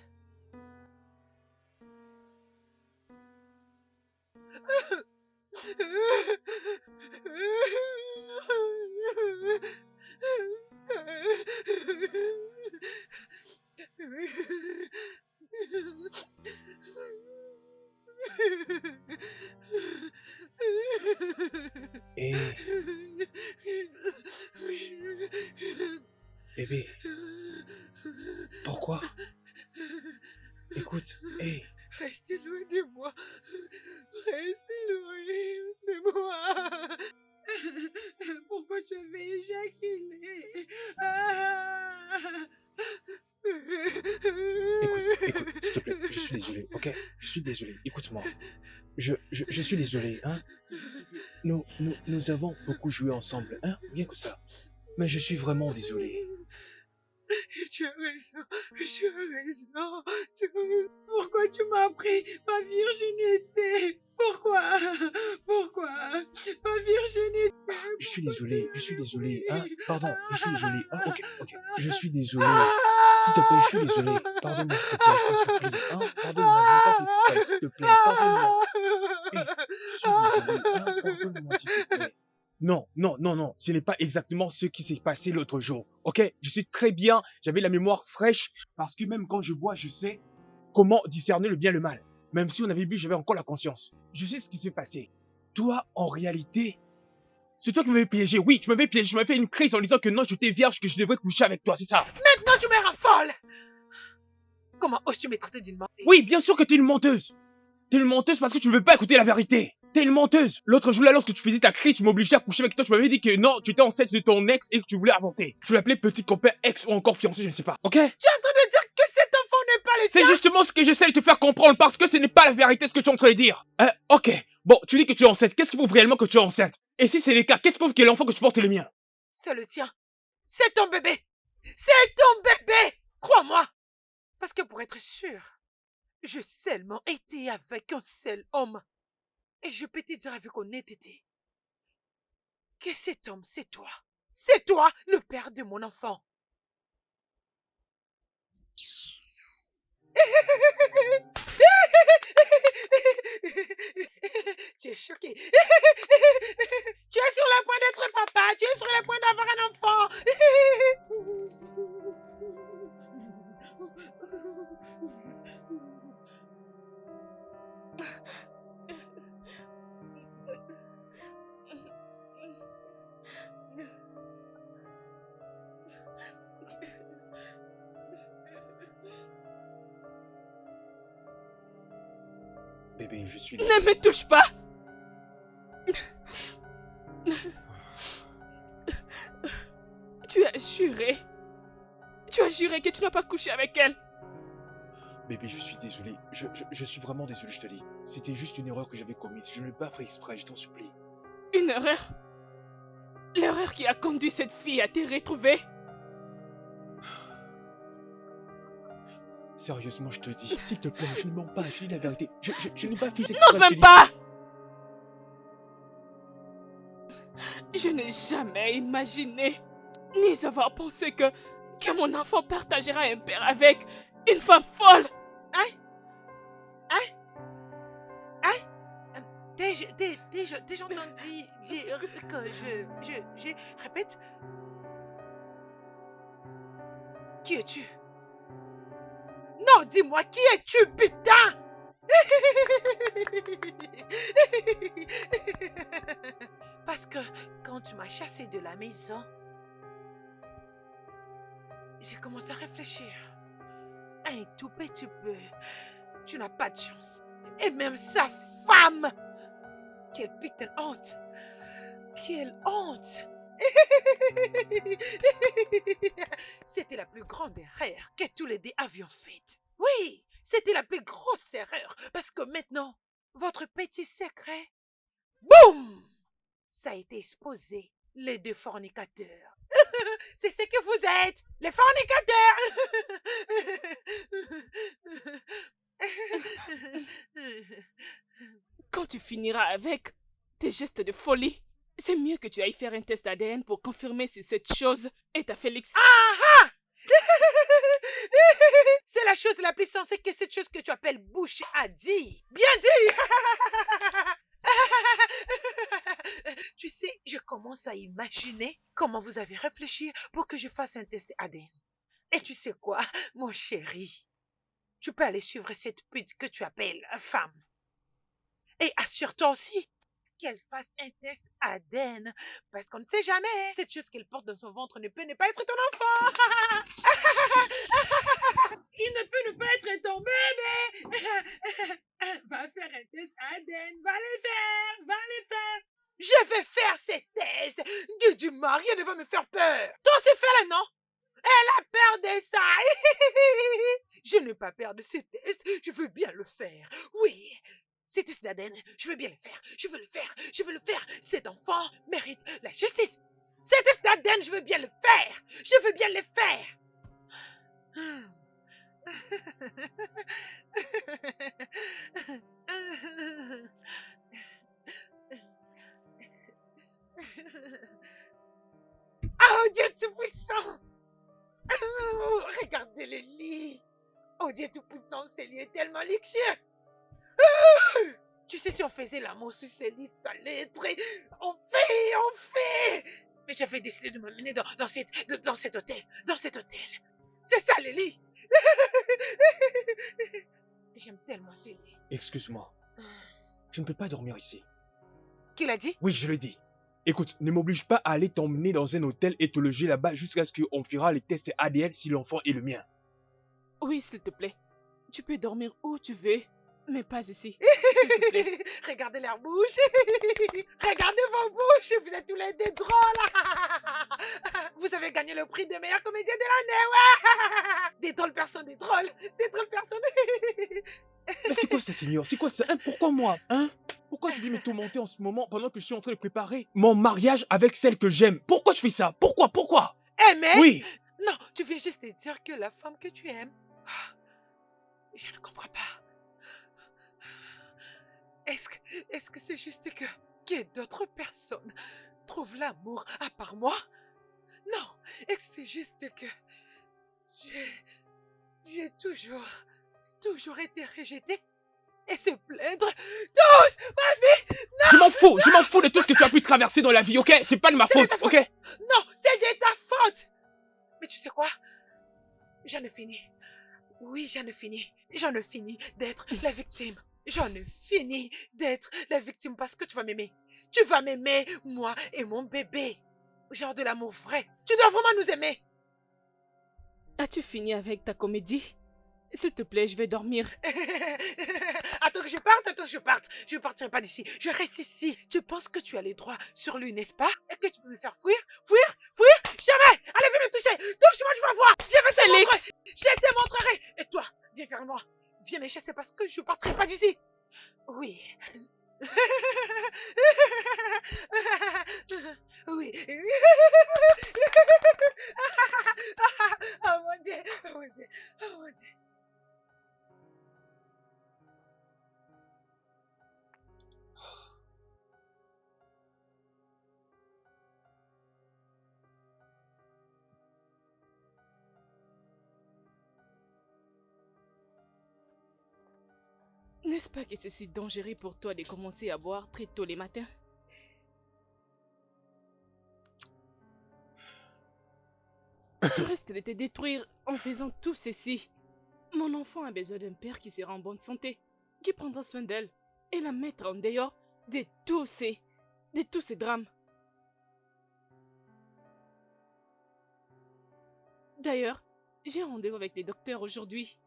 Bébé, pourquoi? Écoute, hé, Restez loin de moi. Restez loin de moi. Pourquoi tu avais éjaculé? écoute, s'il te plaît, je suis désolé, ok? Je suis désolé, écoute-moi. Je suis désolé, hein? Nous avons beaucoup joué ensemble, hein? Bien que ça. Mais je suis vraiment désolé. Tu as raison, tu as raison, tu as raison. Pourquoi tu m'as pris ma virginité? Pourquoi? Pourquoi? Ma virginité? Je suis désolé, hein? Pardon, je suis désolé. Ah, ok. Je suis désolé. S'il te plaît, je suis désolé. Pardonne-moi, s'il te plaît, je t'en supplie. Hein? Pardonne-moi, je veux pas t'extraire, s'il te plaît. Pardonne-moi. Je suis désolé. Hein? Pardonne-moi, s'il te plaît. Non. Ce n'est pas exactement ce qui s'est passé l'autre jour. Ok? Je suis très bien. J'avais la mémoire fraîche. Parce que même quand je bois, je sais comment discerner le bien et le mal. Même si on avait bu, j'avais encore la conscience. Je sais ce qui s'est passé. Toi, en réalité, c'est toi qui m'avais piégé. Oui, tu m'avais piégé. Tu m'avais fait une crise en disant que non, j'étais vierge, que je devrais coucher avec toi. C'est ça. Maintenant tu me rends folle! Comment oses-tu me traiter d'une menteuse? Oui, bien sûr que t'es une menteuse. T'es une menteuse parce que tu ne veux pas écouter la vérité. T'es une menteuse. L'autre jour, là, lorsque tu faisais ta crise, tu m'obligeais à coucher avec toi. Tu m'avais dit que non, tu étais enceinte de ton ex et que tu voulais avorter. Tu l'appelais petit copain, ex ou encore fiancé, je ne sais pas. Ok? Tu es en train de dire que cet enfant n'est pas le tien? C'est justement ce que j'essaie de te faire comprendre parce que ce n'est pas la vérité ce que tu es en train de dire. Ok. Bon, tu dis que tu es enceinte. Qu'est-ce qui prouve réellement que tu es enceinte? Et si c'est le cas, qu'est-ce qui prouve que l'enfant que tu portes est le mien? C'est le tien. C'est ton bébé. C'est ton bébé. Crois-moi. Parce que pour être sûr, j'ai seulement été avec un seul homme. Et je peux te dire avec honnêteté que cet homme, c'est toi. C'est toi, le père de mon enfant. Tu es choqué. Tu es sur le point d'être papa. Tu es sur le point d'avoir un enfant. Bébé, je suis... Ne me touche pas! Tu as juré. Tu as juré que tu n'as pas couché avec elle. Bébé, je suis désolé. Je suis vraiment désolé, je te dis. C'était juste une erreur que j'avais commise. Je ne l'ai pas fait exprès, je t'en supplie. Une erreur? L'erreur qui a conduit cette fille à te retrouver? Sérieusement, je te dis, s'il te plaît, je ne mens pas, je dis la vérité. Je n'ai pas fait exprès. N'ose même pas! Je n'ai jamais imaginé, ni avoir pensé que mon enfant partagera un père avec une femme folle. Déjà entendu dire que je répète. Qui es-tu? Non, dis-moi, qui es-tu, putain? Parce que quand tu m'as chassé de la maison, j'ai commencé à réfléchir. Un tout petit peu. Tu n'as pas de chance. Et même sa femme. Quelle putain de honte. Quelle honte. C'était la plus grande erreur que tous les deux avions faite. Oui, c'était la plus grosse erreur. Parce que maintenant, votre petit secret, boum, ça a été exposé. Les deux fornicateurs. C'est ce que vous êtes, les fornicateurs. Quand tu finiras avec tes gestes de folie, c'est mieux que tu ailles faire un test ADN pour confirmer si cette chose est à Félix. Ah! C'est la chose la plus sensée que cette chose que tu appelles bouche a dit. Bien dit. Tu sais, je commence à imaginer comment vous avez réfléchi pour que je fasse un test ADN. Et tu sais quoi, mon chéri? Tu peux aller suivre cette pute que tu appelles femme. Et assure-toi aussi qu'elle fasse un test ADN. Parce qu'on ne sait jamais. Cette chose qu'elle porte dans son ventre ne peut ne pas être ton enfant. Tu fais le non? Elle a peur de ça. Je n'ai pas peur de ces tests. Je veux bien le faire. Oui. Ces tests d'ADN, je veux bien le faire. Je veux le faire. Je veux le faire. Cet enfant mérite la justice. Ces tests d'ADN, je veux bien le faire. Je veux bien le faire. Oh Dieu Tout-Puissant! Regardez le lit! Oh Dieu Tout-Puissant, ce lit est tellement luxueux! Tu sais, si on faisait l'amour sur ce lit, ça allait être... On fait! Mais j'avais décidé de m'amener dans cet hôtel. Dans cet hôtel. C'est ça le lit! J'aime tellement ce lit. Excuse-moi. Je ne peux pas dormir ici. Qui l'a dit? Oui, je l'ai dit. Écoute, ne m'oblige pas à aller t'emmener dans un hôtel et te loger là-bas jusqu'à ce qu'on fera les tests ADN si l'enfant est le mien. Oui, s'il te plaît. Tu peux dormir où tu veux, mais pas ici. S'il te plaît. Regardez leur bouche. Regardez vos bouches. Vous êtes tous les deux drôles. Vous avez gagné le prix de meilleur comédien de l'année. Ouais. Des drôles personnes, des drôles. Des drôles personnes. Mais c'est quoi ça, Seigneur? C'est quoi ça? Hein? Pourquoi moi? Hein? Pourquoi je dis me tourmenter en ce moment pendant que je suis en train de préparer mon mariage avec celle que j'aime? Pourquoi je fais ça? Pourquoi? Aimer? Oui. Non, tu viens juste de dire que la femme que tu aimes... Je ne comprends pas. Est-ce que c'est juste que d'autres personnes trouvent l'amour à part moi? Non, est-ce que c'est juste que j'ai toujours été rejetée et se plaindre tous ma vie? Non! Je m'en fous de tout ce que tu as pu traverser dans la vie, ok? C'est pas de ma faute, ok? Non, c'est de ta faute! Mais tu sais quoi? J'en ai fini. Oui, j'en ai fini. J'en ai fini d'être la victime. J'en ai fini d'être la victime parce que tu vas m'aimer. Tu vas m'aimer, moi et mon bébé. Genre de l'amour vrai. Tu dois vraiment nous aimer. As-tu fini avec ta comédie? S'il te plaît, je vais dormir. Attends que je parte. Je ne partirai pas d'ici. Je reste ici. Tu penses que tu as les droits sur lui, n'est-ce pas? Et que tu peux me faire fuir? Jamais! Allez, viens me toucher! Touche-moi, tu vas voir! Je vais te montrer! Je te montrerai! Et toi, viens vers moi. Viens me chasser parce que je ne partirai pas d'ici. Oui. Oui. Oh mon Dieu, oh mon Dieu, oh mon Dieu. N'est-ce pas que c'est si dangereux pour toi de commencer à boire très tôt les matins? Tu risques de te détruire en faisant tout ceci. Mon enfant a besoin d'un père qui sera en bonne santé, qui prendra soin d'elle et la mettre en dehors de tous ces drames. D'ailleurs, j'ai un rendez-vous avec les docteurs aujourd'hui.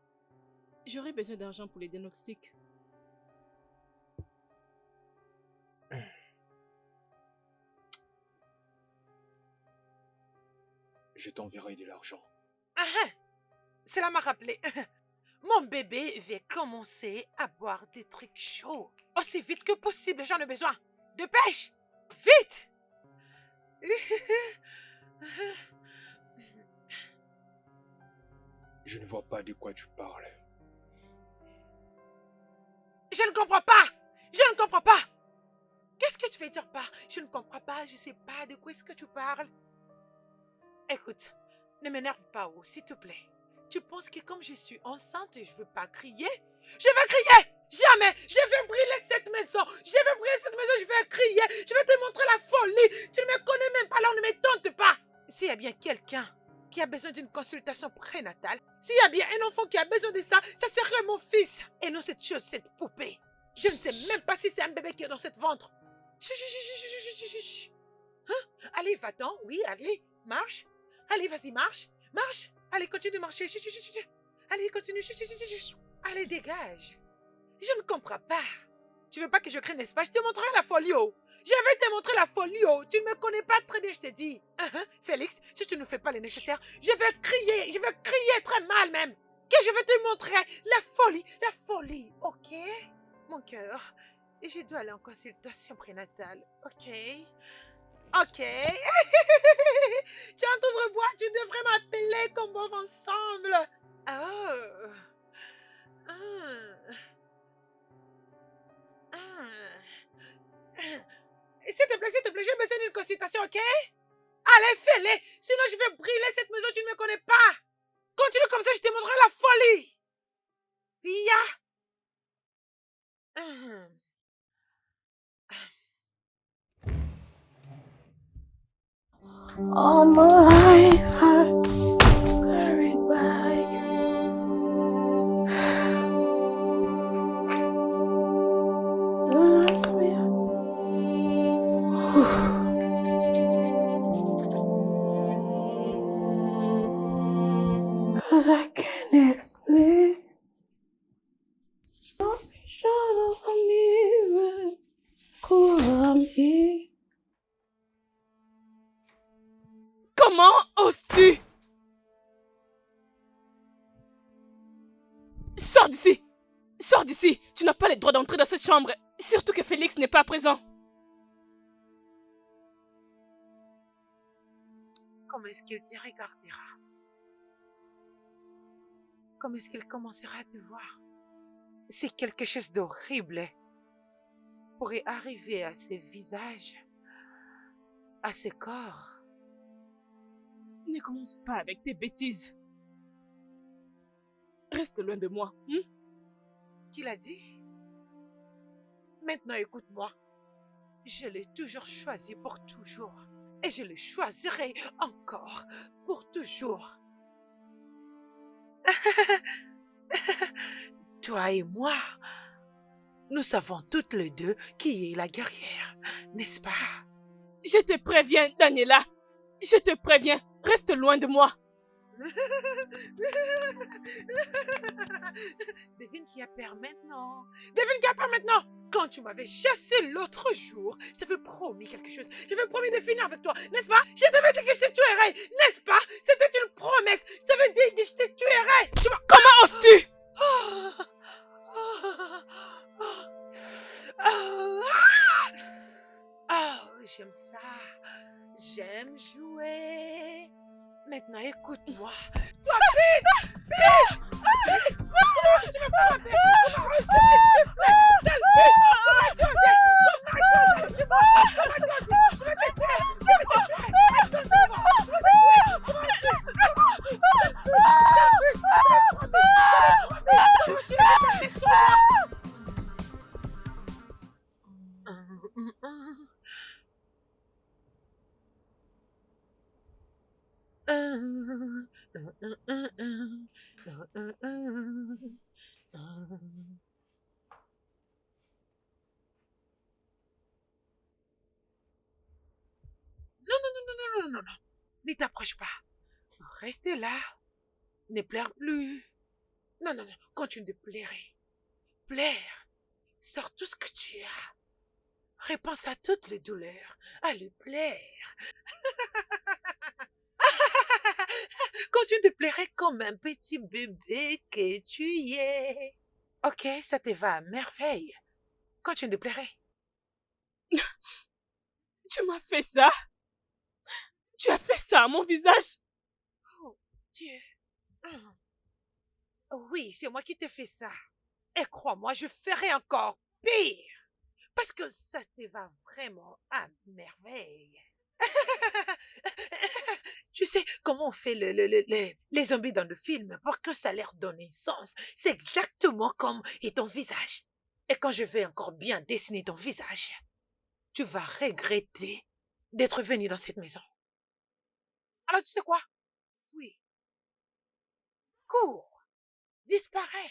J'aurai besoin d'argent pour les diagnostics. Je t'enverrai de l'argent. Cela m'a rappelé. Mon bébé va commencer à boire des trucs chauds. Aussi vite que possible, j'en ai besoin. Dépêche! Vite! Je ne vois pas de quoi tu parles. Je ne comprends pas! Je ne comprends pas! Qu'est-ce que tu veux dire par je ne comprends pas, je ne sais pas de quoi est-ce que tu parles? Écoute, ne m'énerve pas, s'il te plaît. Tu penses que comme je suis enceinte, je ne veux pas crier? Je vais crier! Jamais! Je vais brûler cette maison! Je vais crier! Je vais te montrer la folie! Tu ne me connais même pas, alors ne me tente pas! S'il y a bien quelqu'un qui a besoin d'une consultation prénatale, s'il y a bien un enfant qui a besoin de ça, ça serait mon fils! Et non cette chose, cette poupée! Je ne sais même pas si c'est un bébé qui est dans cette ventre! Hein? Allez, va-t'en, oui, allez, marche! Allez, vas-y, marche! Marche! Allez, continue de marcher! Allez, continue! Allez, dégage! Je ne comprends pas! Tu veux pas que je crie, n'est-ce pas? Je te montrerai la folie, oh. Je vais te montrer la folie, oh. Tu ne me connais pas très bien, je te dis. Félix, si tu ne fais pas le nécessaire, je vais crier très mal même. Que je vais te montrer la folie, ok? Mon cœur, je dois aller en consultation prénatale, ok? Ok. Tu es en train de boire, tu devrais m'appeler qu'on boive ensemble. Oh. S'il te plaît, j'ai besoin d'une consultation, ok? Allez, fais-le. Sinon, je vais brûler cette maison, tu ne me connais pas. Continue comme ça, je te montrerai la folie. All my life I'm carried by your Don't ask me. 'Cause I can't explain. Don't be short of a miracle I'm here. Comment oses-tu? Sors d'ici! Sors d'ici! Tu n'as pas le droit d'entrer dans cette chambre. Surtout que Félix n'est pas présent. Comment est-ce qu'il te regardera? Comment est-ce qu'il commencera à te voir? C'est quelque chose d'horrible pourrait arriver à ce visage, à ce corps. Ne commence pas avec tes bêtises. Reste loin de moi. Qui l'a dit? Maintenant, écoute-moi. Je l'ai toujours choisi pour toujours. Et je le choisirai encore pour toujours. Toi et moi, nous savons toutes les deux qui est la guerrière, n'est-ce pas? Je te préviens, Daniela. Je te préviens. Reste loin de moi. Devine qui a peur maintenant. Devine qui a peur maintenant. Quand tu m'avais chassé l'autre jour, je t'avais promis quelque chose. Je t'avais promis de finir avec toi, n'est-ce pas? Je t'avais dit que je te tuerais, n'est-ce pas? C'était une promesse. Je t'avais dit que je te tuerais. Comment oses-tu? J'aime ça. J'aime jouer. Maintenant, écoute-moi. Toi, vite! Vite! Vite! Comment tu me frappes? Comment tu me chiffles? Sale vite! Comment tu osais? Comment tu osais? Je vais te faire! Je vais te faire! Non. Ne t'approche pas. Restez là. Ne pleure plus. Non. Continue de pleurer. Pleure. Sors tout ce que tu as. Repense à toutes les douleurs. À le plaire. Continue de pleurer comme un petit bébé que tu y es. Ok, ça te va à merveille. Continue de pleurer. Tu m'as fait ça. Tu as fait ça à mon visage. Oh, Dieu. Oui, c'est moi qui te fais ça. Et crois-moi, je ferai encore pire. Parce que ça te va vraiment à merveille. Tu sais comment on fait les zombies dans le film pour que ça leur donne un sens. C'est exactement comme est ton visage. Et quand je vais encore bien dessiner ton visage, tu vas regretter d'être venu dans cette maison. Alors tu sais quoi? Fuis. Cours. Disparais.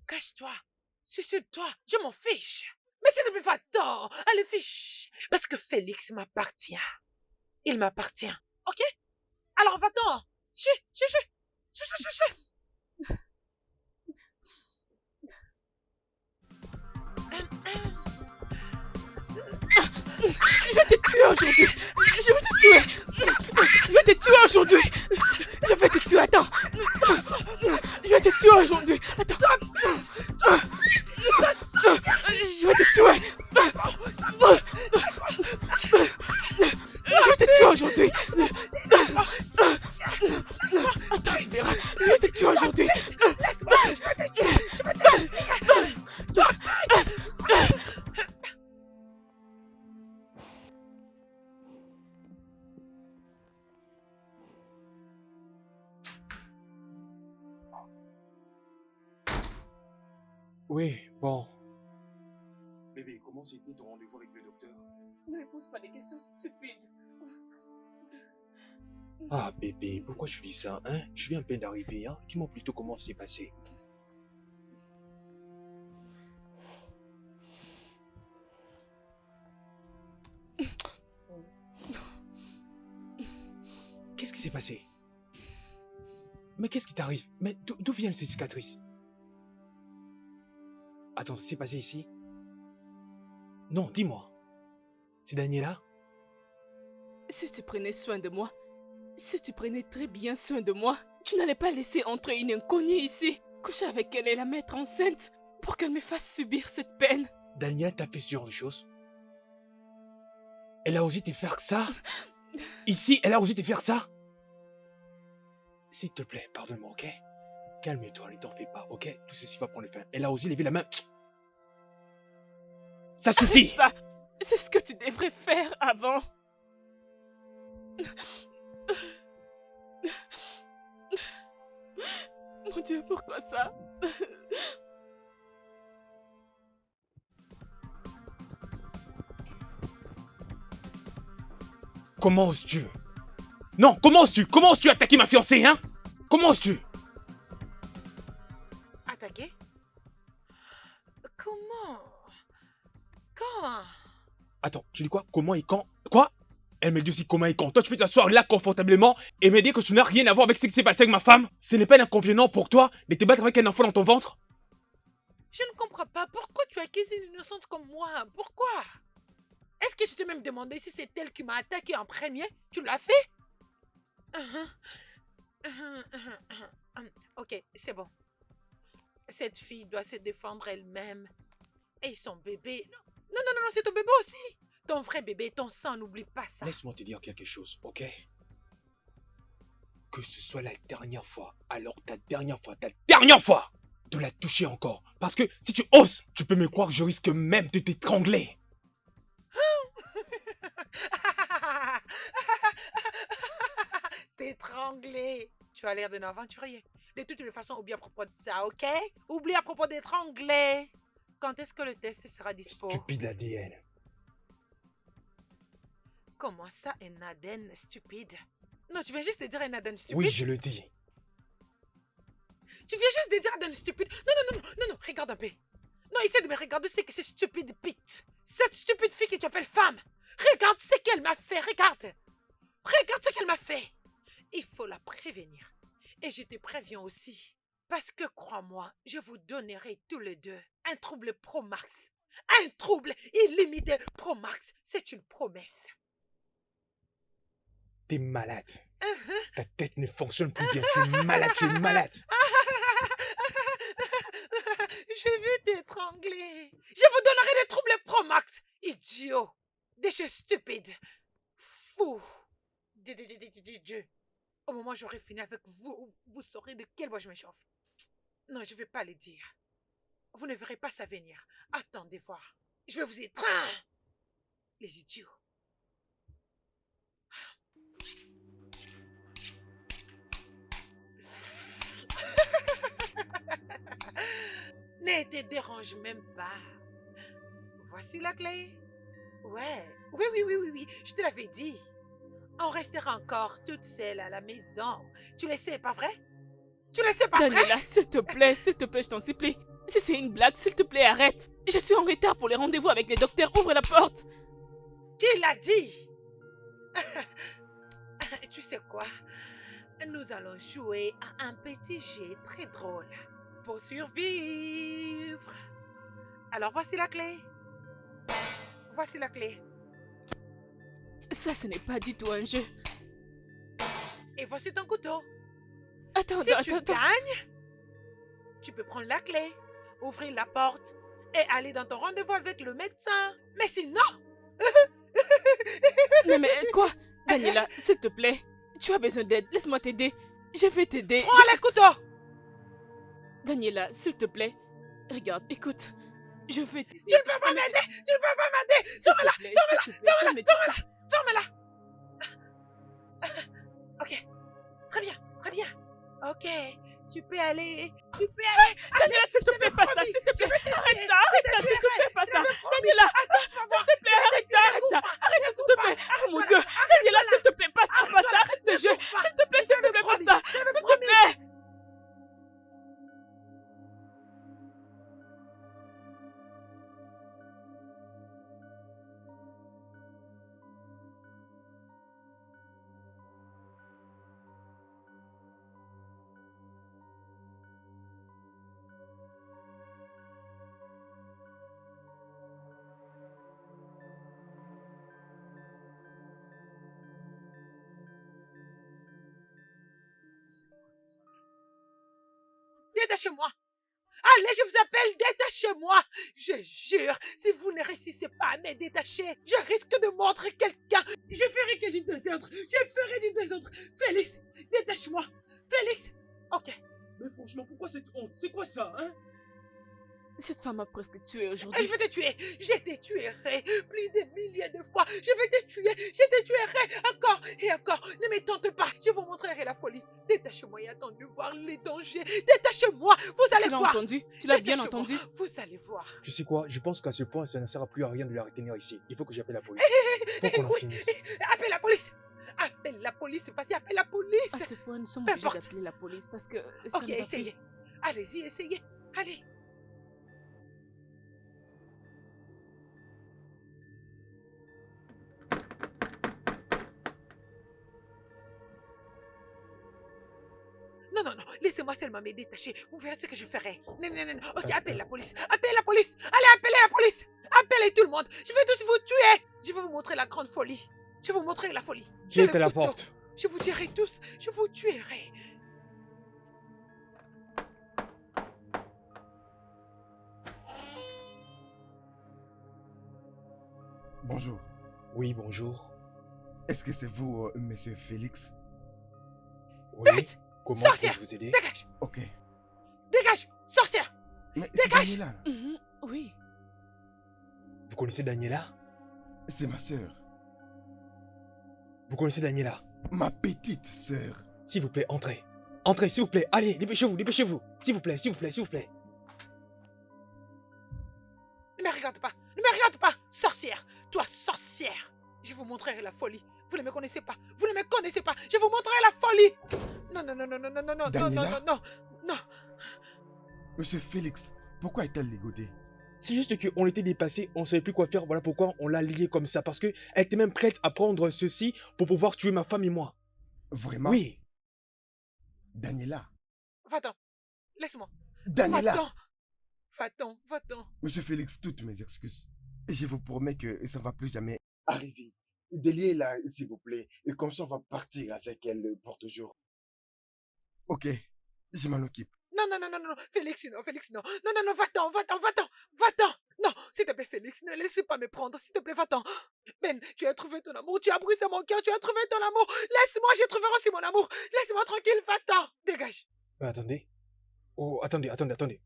Cache-toi. Suicide-toi. Je m'en fiche. Mais c'est depuis va-t'en. Allez, fiche. Parce que Félix m'appartient. Il m'appartient. Ok? Alors va-t'en. Chut. tuer aujourd'hui. Je vais te tuer. Je vais te tuer aujourd'hui. Je vais te tuer, attends. Je vais te tuer aujourd'hui. Attends. Je vais te tuer. Je vais te tuer aujourd'hui. Attends, tu verras. Je vais te tuer aujourd'hui. Oui, bon. Bébé, comment c'était ton rendez-vous avec le docteur? Ne me pose pas des questions stupides. Ah, bébé, pourquoi tu dis ça, hein? Je viens à peine d'arriver, hein? Dis-moi plutôt comment c'est passé. Qu'est-ce qui s'est passé? Mais qu'est-ce qui t'arrive? Mais d'où viennent ces cicatrices? Attends, ça s'est passé ici? Non, dis-moi. C'est Daniela? Si tu prenais soin de moi, si tu prenais très bien soin de moi, tu n'allais pas laisser entrer une inconnue ici, coucher avec elle et la mettre enceinte pour qu'elle me fasse subir cette peine. Daniela t'a fait ce genre de choses? Elle a osé te faire ça? Ici, elle a osé te faire ça? S'il te plaît, pardonne-moi, ok? Calme-toi, ne t'en fais pas, ok? Tout ceci va prendre fin. Elle a osé lever la main. Ça suffit! Ça, c'est ce que tu devrais faire avant. Mon Dieu, pourquoi ça? Comment oses-tu? Non, comment oses-tu? Comment oses-tu attaquer ma fiancée, hein? Comment oses-tu? Attaquer? Comment? Quand? Attends, tu dis quoi? Comment et quand? Quoi? Elle me dit aussi comment et quand. Toi, tu peux t'asseoir là confortablement et me dire que tu n'as rien à voir avec ce qui s'est passé avec ma femme? Ce n'est pas un inconvénient pour toi de te battre avec un enfant dans ton ventre? Je ne comprends pas. Pourquoi tu accuses une innocente comme moi? Pourquoi? Est-ce que tu t'es même demandé si c'est elle qui m'a attaqué en premier? Tu l'as fait? Ok, c'est bon. Cette fille doit se défendre elle-même. Et son bébé... Non, non, non, non, c'est ton bébé aussi. Ton vrai bébé, ton sang, n'oublie pas ça. Laisse-moi te dire quelque chose, ok? Que ce soit la dernière fois, alors ta dernière fois de la toucher encore. Parce que si tu oses, tu peux me croire que je risque même de t'étrangler. T'étrangler. Tu as l'air d'un aventurier. De toutes les façons, oublie à propos de ça, ok? Oublie à propos d'étrangler. Quand est-ce que le test sera dispo? Stupide ADN. Comment ça, un ADN stupide? Non, tu viens juste de dire un ADN stupide? Oui, je le dis. Tu viens juste de dire ADN stupide? Non, non, non, non, non, non, regarde un peu. Non, essaie de me regarder, c'est que c'est stupide, Pete. Cette stupide fille que tu appelles femme. Regarde ce qu'elle m'a fait, regarde. Regarde ce qu'elle m'a fait. Il faut la prévenir. Et je te préviens aussi. Parce que crois-moi, je vous donnerai tous les deux un trouble pro-max. Un trouble illimité pro-max. C'est une promesse. T'es malade. Ta tête ne fonctionne plus bien. Tu es malade, tu es malade. Je vais t'étrangler. Je vous donnerai des troubles pro-max. Idiot. Des choses stupides. Fou. Dieu. Au moment où j'aurai fini avec vous, vous saurez de quel bois je m'échauffe. Non, je ne vais pas le dire. Vous ne verrez pas ça venir. Attendez voir. Je vais vous étreindre. Les idiots. Ne te dérange même pas. Voici la clé. Ouais. Oui, je te l'avais dit. On restera encore toutes seules à la maison. Tu le sais, pas vrai? Tu le sais, pas vrai? Daniela, s'il te plaît, je t'en supplie. Si c'est une blague, s'il te plaît, arrête. Je suis en retard pour les rendez-vous avec les docteurs. Ouvre la porte. Qui l'a dit? Tu sais quoi? Nous allons jouer à un petit jeu très drôle pour survivre. Alors, voici la clé. Voici la clé. Ça, ce n'est pas du tout un jeu. Et voici ton couteau. Attends, Si tu attends. gagnes, tu peux prendre la clé, ouvrir la porte et aller dans ton rendez-vous avec le médecin. Mais sinon, Mais quoi? Daniela, s'il te plaît. Tu as besoin d'aide. Laisse-moi t'aider. Je vais t'aider. prends le couteau. Daniela, s'il te plaît. Regarde, écoute. Je vais t'aider. Tu ne peux pas m'aider. Tu ne peux pas m'aider. Ferme-la. Ferme-la. Ok. Très bien. Très bien. Ok. Tu peux aller. Daniela, s'il te plaît, pas ça. S'il te plaît. Arrête ça. S'il te plaît, pas ça. Daniela, s'il te plaît, arrête ça. Arrête, s'il te plaît. Oh mon Dieu. Daniela, s'il te plaît, pas ça. Arrête ce jeu. S'il te plaît, pas ça. S'il te plaît. Détachez-moi. Allez, je vous appelle, détachez-moi. Je jure, si vous ne réussissez pas à me détacher, je risque de mordre quelqu'un. Je ferai que du désordre. Félix, détache-moi. Félix. Ok. Mais franchement, pourquoi cette honte? C'est quoi ça, hein? Cette femme a presque tué Et aujourd'hui. je vais te tuer. Je te tuerai plus de milliers de fois. Je vais te tuer. Je te tuerai encore et encore. Ne me tente pas. Je vous montrerai la folie. Détachez-moi et attendez de voir les dangers. Détachez-moi. Vous allez Tu l'as voir. entendu? Tu l'as bien Détachez-moi. entendu? Vous allez voir. Tu sais quoi? Je pense qu'à ce point, ça ne sert à plus à rien de la retenir ici. Il faut que j'appelle la police. Faut qu'on en Oui. finisse. Appelle la police. Appelle la police. Vas-y, appelle la police. À ce point, nous sommes Peu obligés importe. d'appeler la police parce que ça Ok, ne va essayez. plus. Allez-y, essayez. Allez. Non, non, non. Laissez-moi seulement me détacher. Vous verrez ce que je ferai. Non, non, non, non. Ok, appelle la police. Appelle la police. Allez, appelez la police. Appelez tout le monde. Je vais tous vous tuer. Je vais vous montrer la grande folie. Je vais vous montrer la folie. Qui C'est est le à la couteau. porte? Je vous tuerai tous. Je vous tuerai. Bonjour. Oui, bonjour. Est-ce que c'est vous, monsieur Félix? Oui. Bête! Comment Sorcière! puis-je vous aider? Dégage. Ok. Dégage. Sorcière. Mais c'est Dégage! Daniela. Mhm, oui. Vous connaissez Daniela? C'est ma sœur. Vous connaissez Daniela? Ma petite sœur. S'il vous plaît, entrez. Entrez, s'il vous plaît. Allez, dépêchez-vous, dépêchez-vous. S'il vous plaît, s'il vous plaît, s'il vous plaît. Ne me regarde pas. Ne me regarde pas. Sorcière. Toi, sorcière. Je vous montrerai la folie. Vous ne me connaissez pas. Vous ne me connaissez pas. Je vous montrerai la folie. Non, non, non, non, non, non, non, non, non, Daniela? non, non, non. Monsieur Félix, pourquoi est-elle ligotée? C'est juste qu'on était dépassé, on savait plus quoi faire, voilà pourquoi on l'a liée comme ça. Parce que elle était même prête à prendre ceci pour pouvoir tuer ma femme et moi. Vraiment? Oui. Daniela. Va-t'en. Laisse-moi. Daniela. Va-t'en. Va-t'en. Va-t'en. Monsieur Félix, toutes mes excuses. Et je vous promets que ça ne va plus jamais arriver. Déliez-la, s'il vous plaît. Et comme ça, on va partir avec elle pour toujours. Ok, je m'en occupe. Non, non, non, non, non. Félix, non, Félix, non. Non, non, non, va-t'en, va-t'en, va-t'en, va-t'en. Non, s'il te plaît, Félix, ne laissez pas me prendre. S'il te plaît, va-t'en. Ben, tu as trouvé ton amour, tu as brisé mon cœur, tu as trouvé ton amour. Laisse-moi, je trouverai aussi mon amour. Laisse-moi tranquille, va-t'en. Dégage. Mais attendez. Oh, attendez.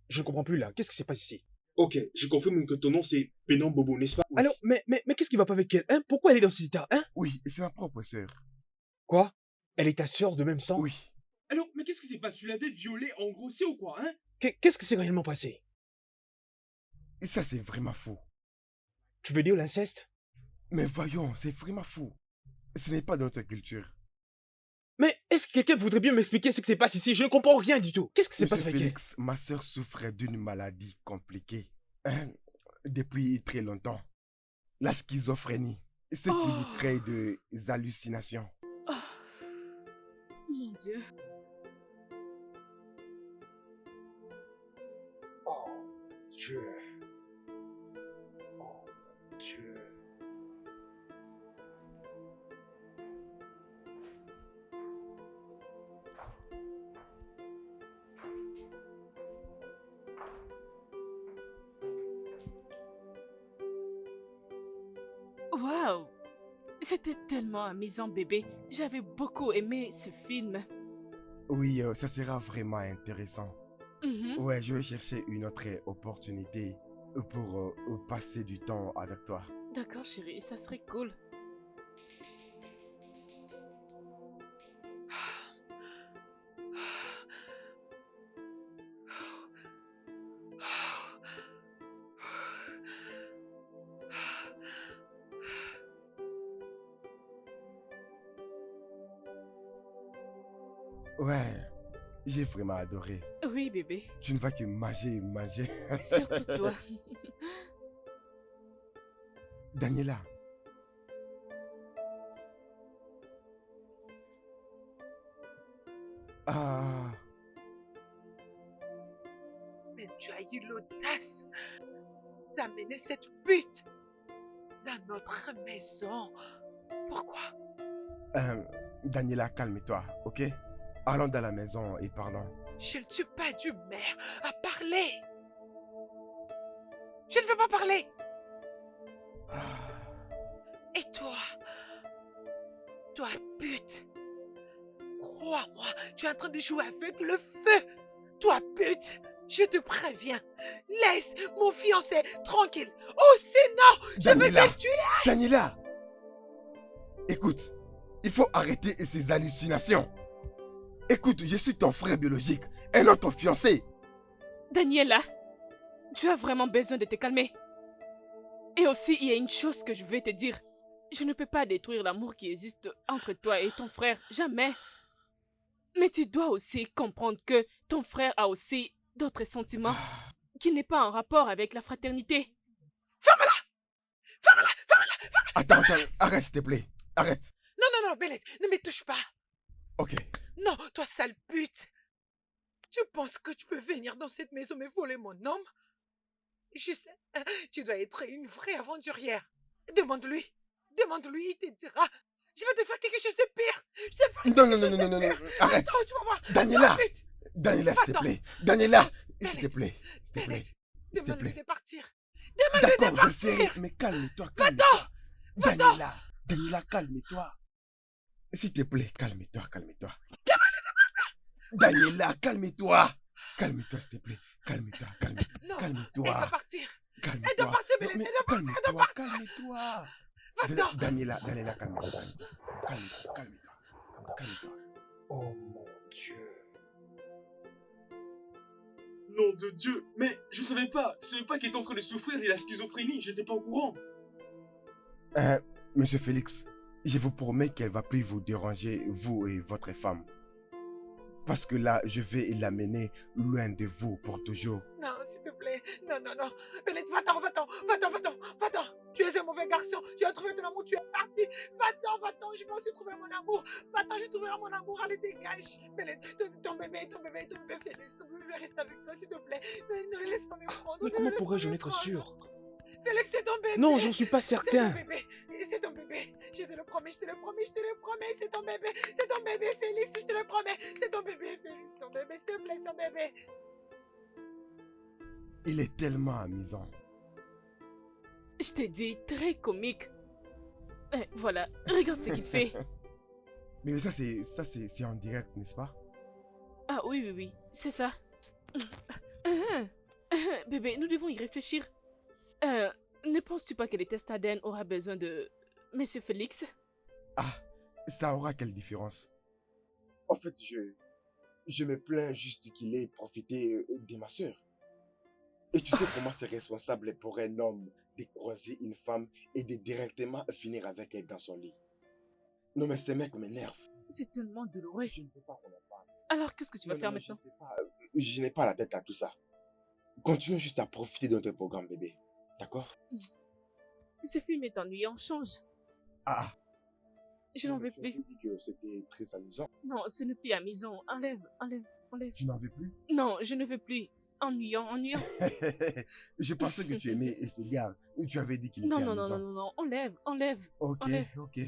Je ne comprends plus là. Qu'est-ce qui se passe ici? Ok, je confirme que ton nom c'est Pénon Bobo, n'est-ce pas? Oui. Alors, mais qu'est-ce qui va pas avec elle, hein? Pourquoi elle est dans cet état, hein? Oui, c'est ma propre sœur. Quoi? Elle est ta sœur de même sang? Oui. Alors, mais qu'est-ce qui s'est passé? Tu l'avais violée en gros, c'est ou quoi, hein? Qu'est-ce qui s'est réellement passé? Et ça, c'est vraiment fou. Tu veux dire l'inceste? Mais voyons, c'est vraiment fou. Ce n'est pas dans notre culture. Mais est-ce que quelqu'un voudrait bien m'expliquer ce qui se passe ici? Je ne comprends rien du tout. Qu'est-ce qui se Monsieur passe avec elle? Félix, ma sœur souffrait d'une maladie compliquée. Hein, depuis très longtemps. La schizophrénie. Ce qui lui crée des hallucinations. Mon Dieu. Oh, Dieu. Oh, Dieu. Waouh! C'était tellement amusant, bébé. J'avais beaucoup aimé ce film. Oui, ça sera vraiment intéressant. Mhm. Ouais, je vais chercher une autre opportunité pour passer du temps avec toi. D'accord, chérie, ça serait cool. Ouais, j'ai vraiment adoré. Oui, bébé. Tu ne vas que manger, manger. Surtout toi. Daniela. Ah, Mais tu as eu l'audace d'amener cette pute dans notre maison. Pourquoi? Daniela, calme-toi, ok? Allons dans la maison et parlons. Je ne suis pas d'humeur à parler. Je ne veux pas parler. Et toi pute, crois-moi, tu es en train de jouer avec le feu. Toi pute, je te préviens, laisse mon fiancé tranquille. Oh sinon, je vais Daniela, te tuer. Daniela! Écoute, il faut arrêter ces hallucinations. Écoute, je suis ton frère biologique et non ton fiancé. Daniela, tu as vraiment besoin de te calmer. Et aussi, il y a une chose que je vais te dire. Je ne peux pas détruire l'amour qui existe entre toi et ton frère, jamais. Mais tu dois aussi comprendre que ton frère a aussi d'autres sentiments qui n'est pas en rapport avec la fraternité. Ferme-la. Ferme-la, ferme-la, ferme-la. Attends, arrête s'il te plaît. Arrête. Non, Bennett, ne me touche pas. Ok. Non, toi sale pute. Tu penses que tu peux venir dans cette maison me voler mon homme? Je sais, tu dois être une vraie aventurière. Demande-lui, il te dira. Je vais te faire quelque chose de pire. Je te ferai Non, quelque chose de non, pire. arrête. Attends, tu vas voir. Daniela, Oh, pute. Daniela, s'il te Va-t'en. plaît. Daniela, s'il te Bennett, plaît. S'il te plaît. Bennett, S'il te demande-lui plaît. de partir. Demande-lui de D'accord, je le ferai, partir. mais calme-toi, Va-t'en. calme-toi. Va-t'en. Daniela, Daniela, calme-toi. S'il te plaît, calme-toi, calme-toi. Daniela, calme-toi. Calme-toi, s'il te plaît. Calme-toi, calme-toi. Non, Calme-toi. elle doit partir. Calme-toi. Elle doit partir, Non, Bennett, mais elle doit partir, elle doit calme-toi, partir. calme-toi. Va-t'en. Daniela, calme-toi, calme-toi. Calme-toi, calme-toi. Calme-toi. Oh mon Dieu. Nom de Dieu. Mais je savais pas qu'il était en train de souffrir de la schizophrénie. J'étais pas au courant. Monsieur Félix, je vous promets qu'elle va plus vous déranger, vous et votre femme. Parce que là, je vais l'amener loin de vous pour toujours. Non, s'il te plaît. Non. Bennett, va-t'en. Tu es un mauvais garçon. Tu as trouvé ton amour, tu es parti. Va-t'en. Je vais aussi trouver mon amour. Va-t'en, je trouverai mon amour. Allez, dégage. Bennett, ton bébé, Félix, ton bébé reste avec toi, s'il te plaît. Ne le laisse pas me prendre. Mais comment pourrais-je en être sûr? Félix, c'est ton bébé. Non, j'en suis pas C'est certain. ton bébé. Je te le promets. C'est ton bébé, Félix. Je te le promets. C'est ton bébé, Félix. Ton bébé, s'il te plaît, ton bébé. Il est tellement amusant. Je t'ai dit, très comique. Voilà, regarde ce qu'il fait. Mais ça c'est en direct, n'est-ce pas? Ah oui, c'est ça. Bébé, nous devons y réfléchir. Ne penses-tu pas que les tests ADN aura besoin de Monsieur Félix? Ah, ça aura quelle différence? En fait, je me plains juste qu'il ait profité de ma soeur. Et tu sais comment c'est responsable pour un homme de croiser une femme et de directement finir avec elle dans son lit. Non mais ces mecs m'énervent. C'est tellement douloureux. Je ne veux pas qu'on en parle. Alors, qu'est-ce que tu vas faire Je maintenant? ne sais pas. Je n'ai pas la tête à tout ça. Continue juste à profiter de notre programme, bébé. D'accord? Ce film est ennuyant, change. Ah. Je n'en veux Tu plus. avais dit que c'était très amusant. Non, ce n'est plus amusant. Enlève. Tu n'en veux plus? Non, je ne veux plus. Ennuyant. Je pensais que tu aimais ces gars. Tu avais dit qu'il était Non, amusant. enlève. Ok, Enlève. ok.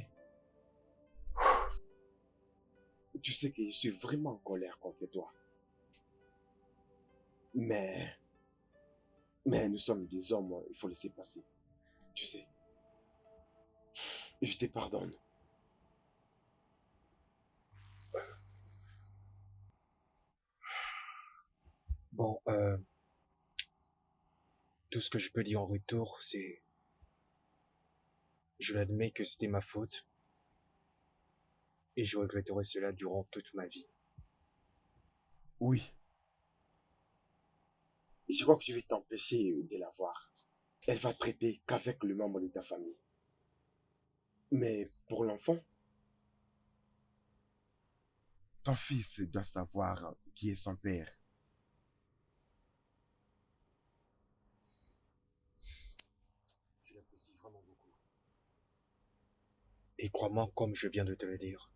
Tu sais que je suis vraiment en colère contre toi. Mais nous sommes des hommes, il faut laisser passer. Tu sais. Je te pardonne. Bon, tout ce que je peux dire en retour, c'est... Je l'admets que c'était ma faute, et je regretterai cela durant toute ma vie. Oui, je crois que je vais t'empêcher de la voir. Elle va traiter qu'avec le membre de ta famille. Mais pour l'enfant, ton fils doit savoir qui est son père. Je l'apprécie vraiment beaucoup. Et crois-moi, comme je viens de te le dire,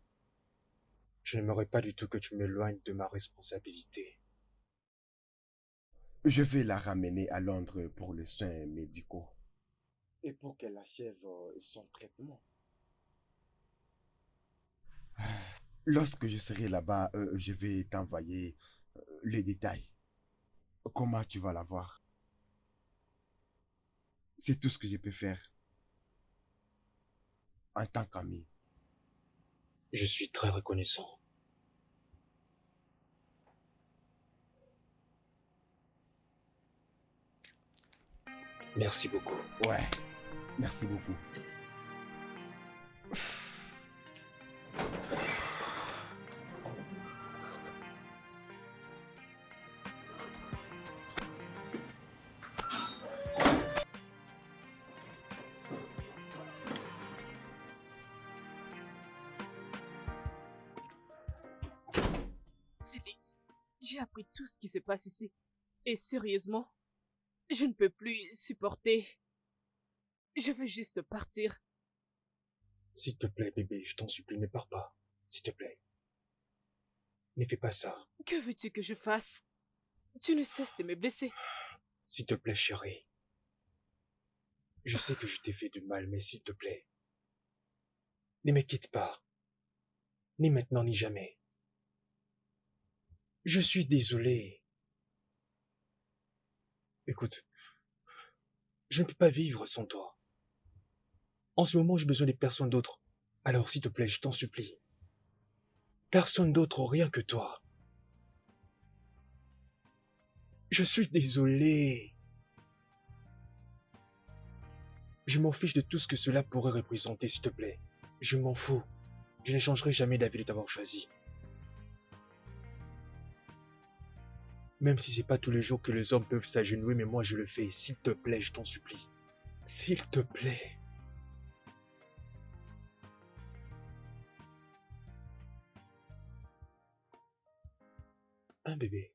je n'aimerais pas du tout que tu m'éloignes de ma responsabilité. Je vais la ramener à Londres pour les soins médicaux et pour qu'elle achève son traitement. Lorsque je serai là-bas, je vais t'envoyer les détails. Comment tu vas la voir? C'est tout ce que je peux faire en tant qu'ami. Je suis très reconnaissant. Merci beaucoup. Ouais, merci beaucoup. Félix, j'ai appris tout ce qui se passe ici. Et sérieusement, je ne peux plus supporter. Je veux juste partir. S'il te plaît, bébé, je t'en supplie, ne pars pas. S'il te plaît. Ne fais pas ça. Que veux-tu que je fasse? Tu ne cesses de me blesser. S'il te plaît, chérie. Je sais que je t'ai fait du mal, mais s'il te plaît. Ne me quitte pas. Ni maintenant, ni jamais. Je suis désolé. Écoute, je ne peux pas vivre sans toi. En ce moment, j'ai besoin de personne d'autre. Alors, s'il te plaît, je t'en supplie. Personne d'autre, rien que toi. Je suis désolé. Je m'en fiche de tout ce que cela pourrait représenter, s'il te plaît. Je m'en fous. Je ne changerai jamais d'avis de t'avoir choisi. Même si c'est pas tous les jours que les hommes peuvent s'agenouiller, mais moi je le fais. S'il te plaît, je t'en supplie. S'il te plaît. Un bébé.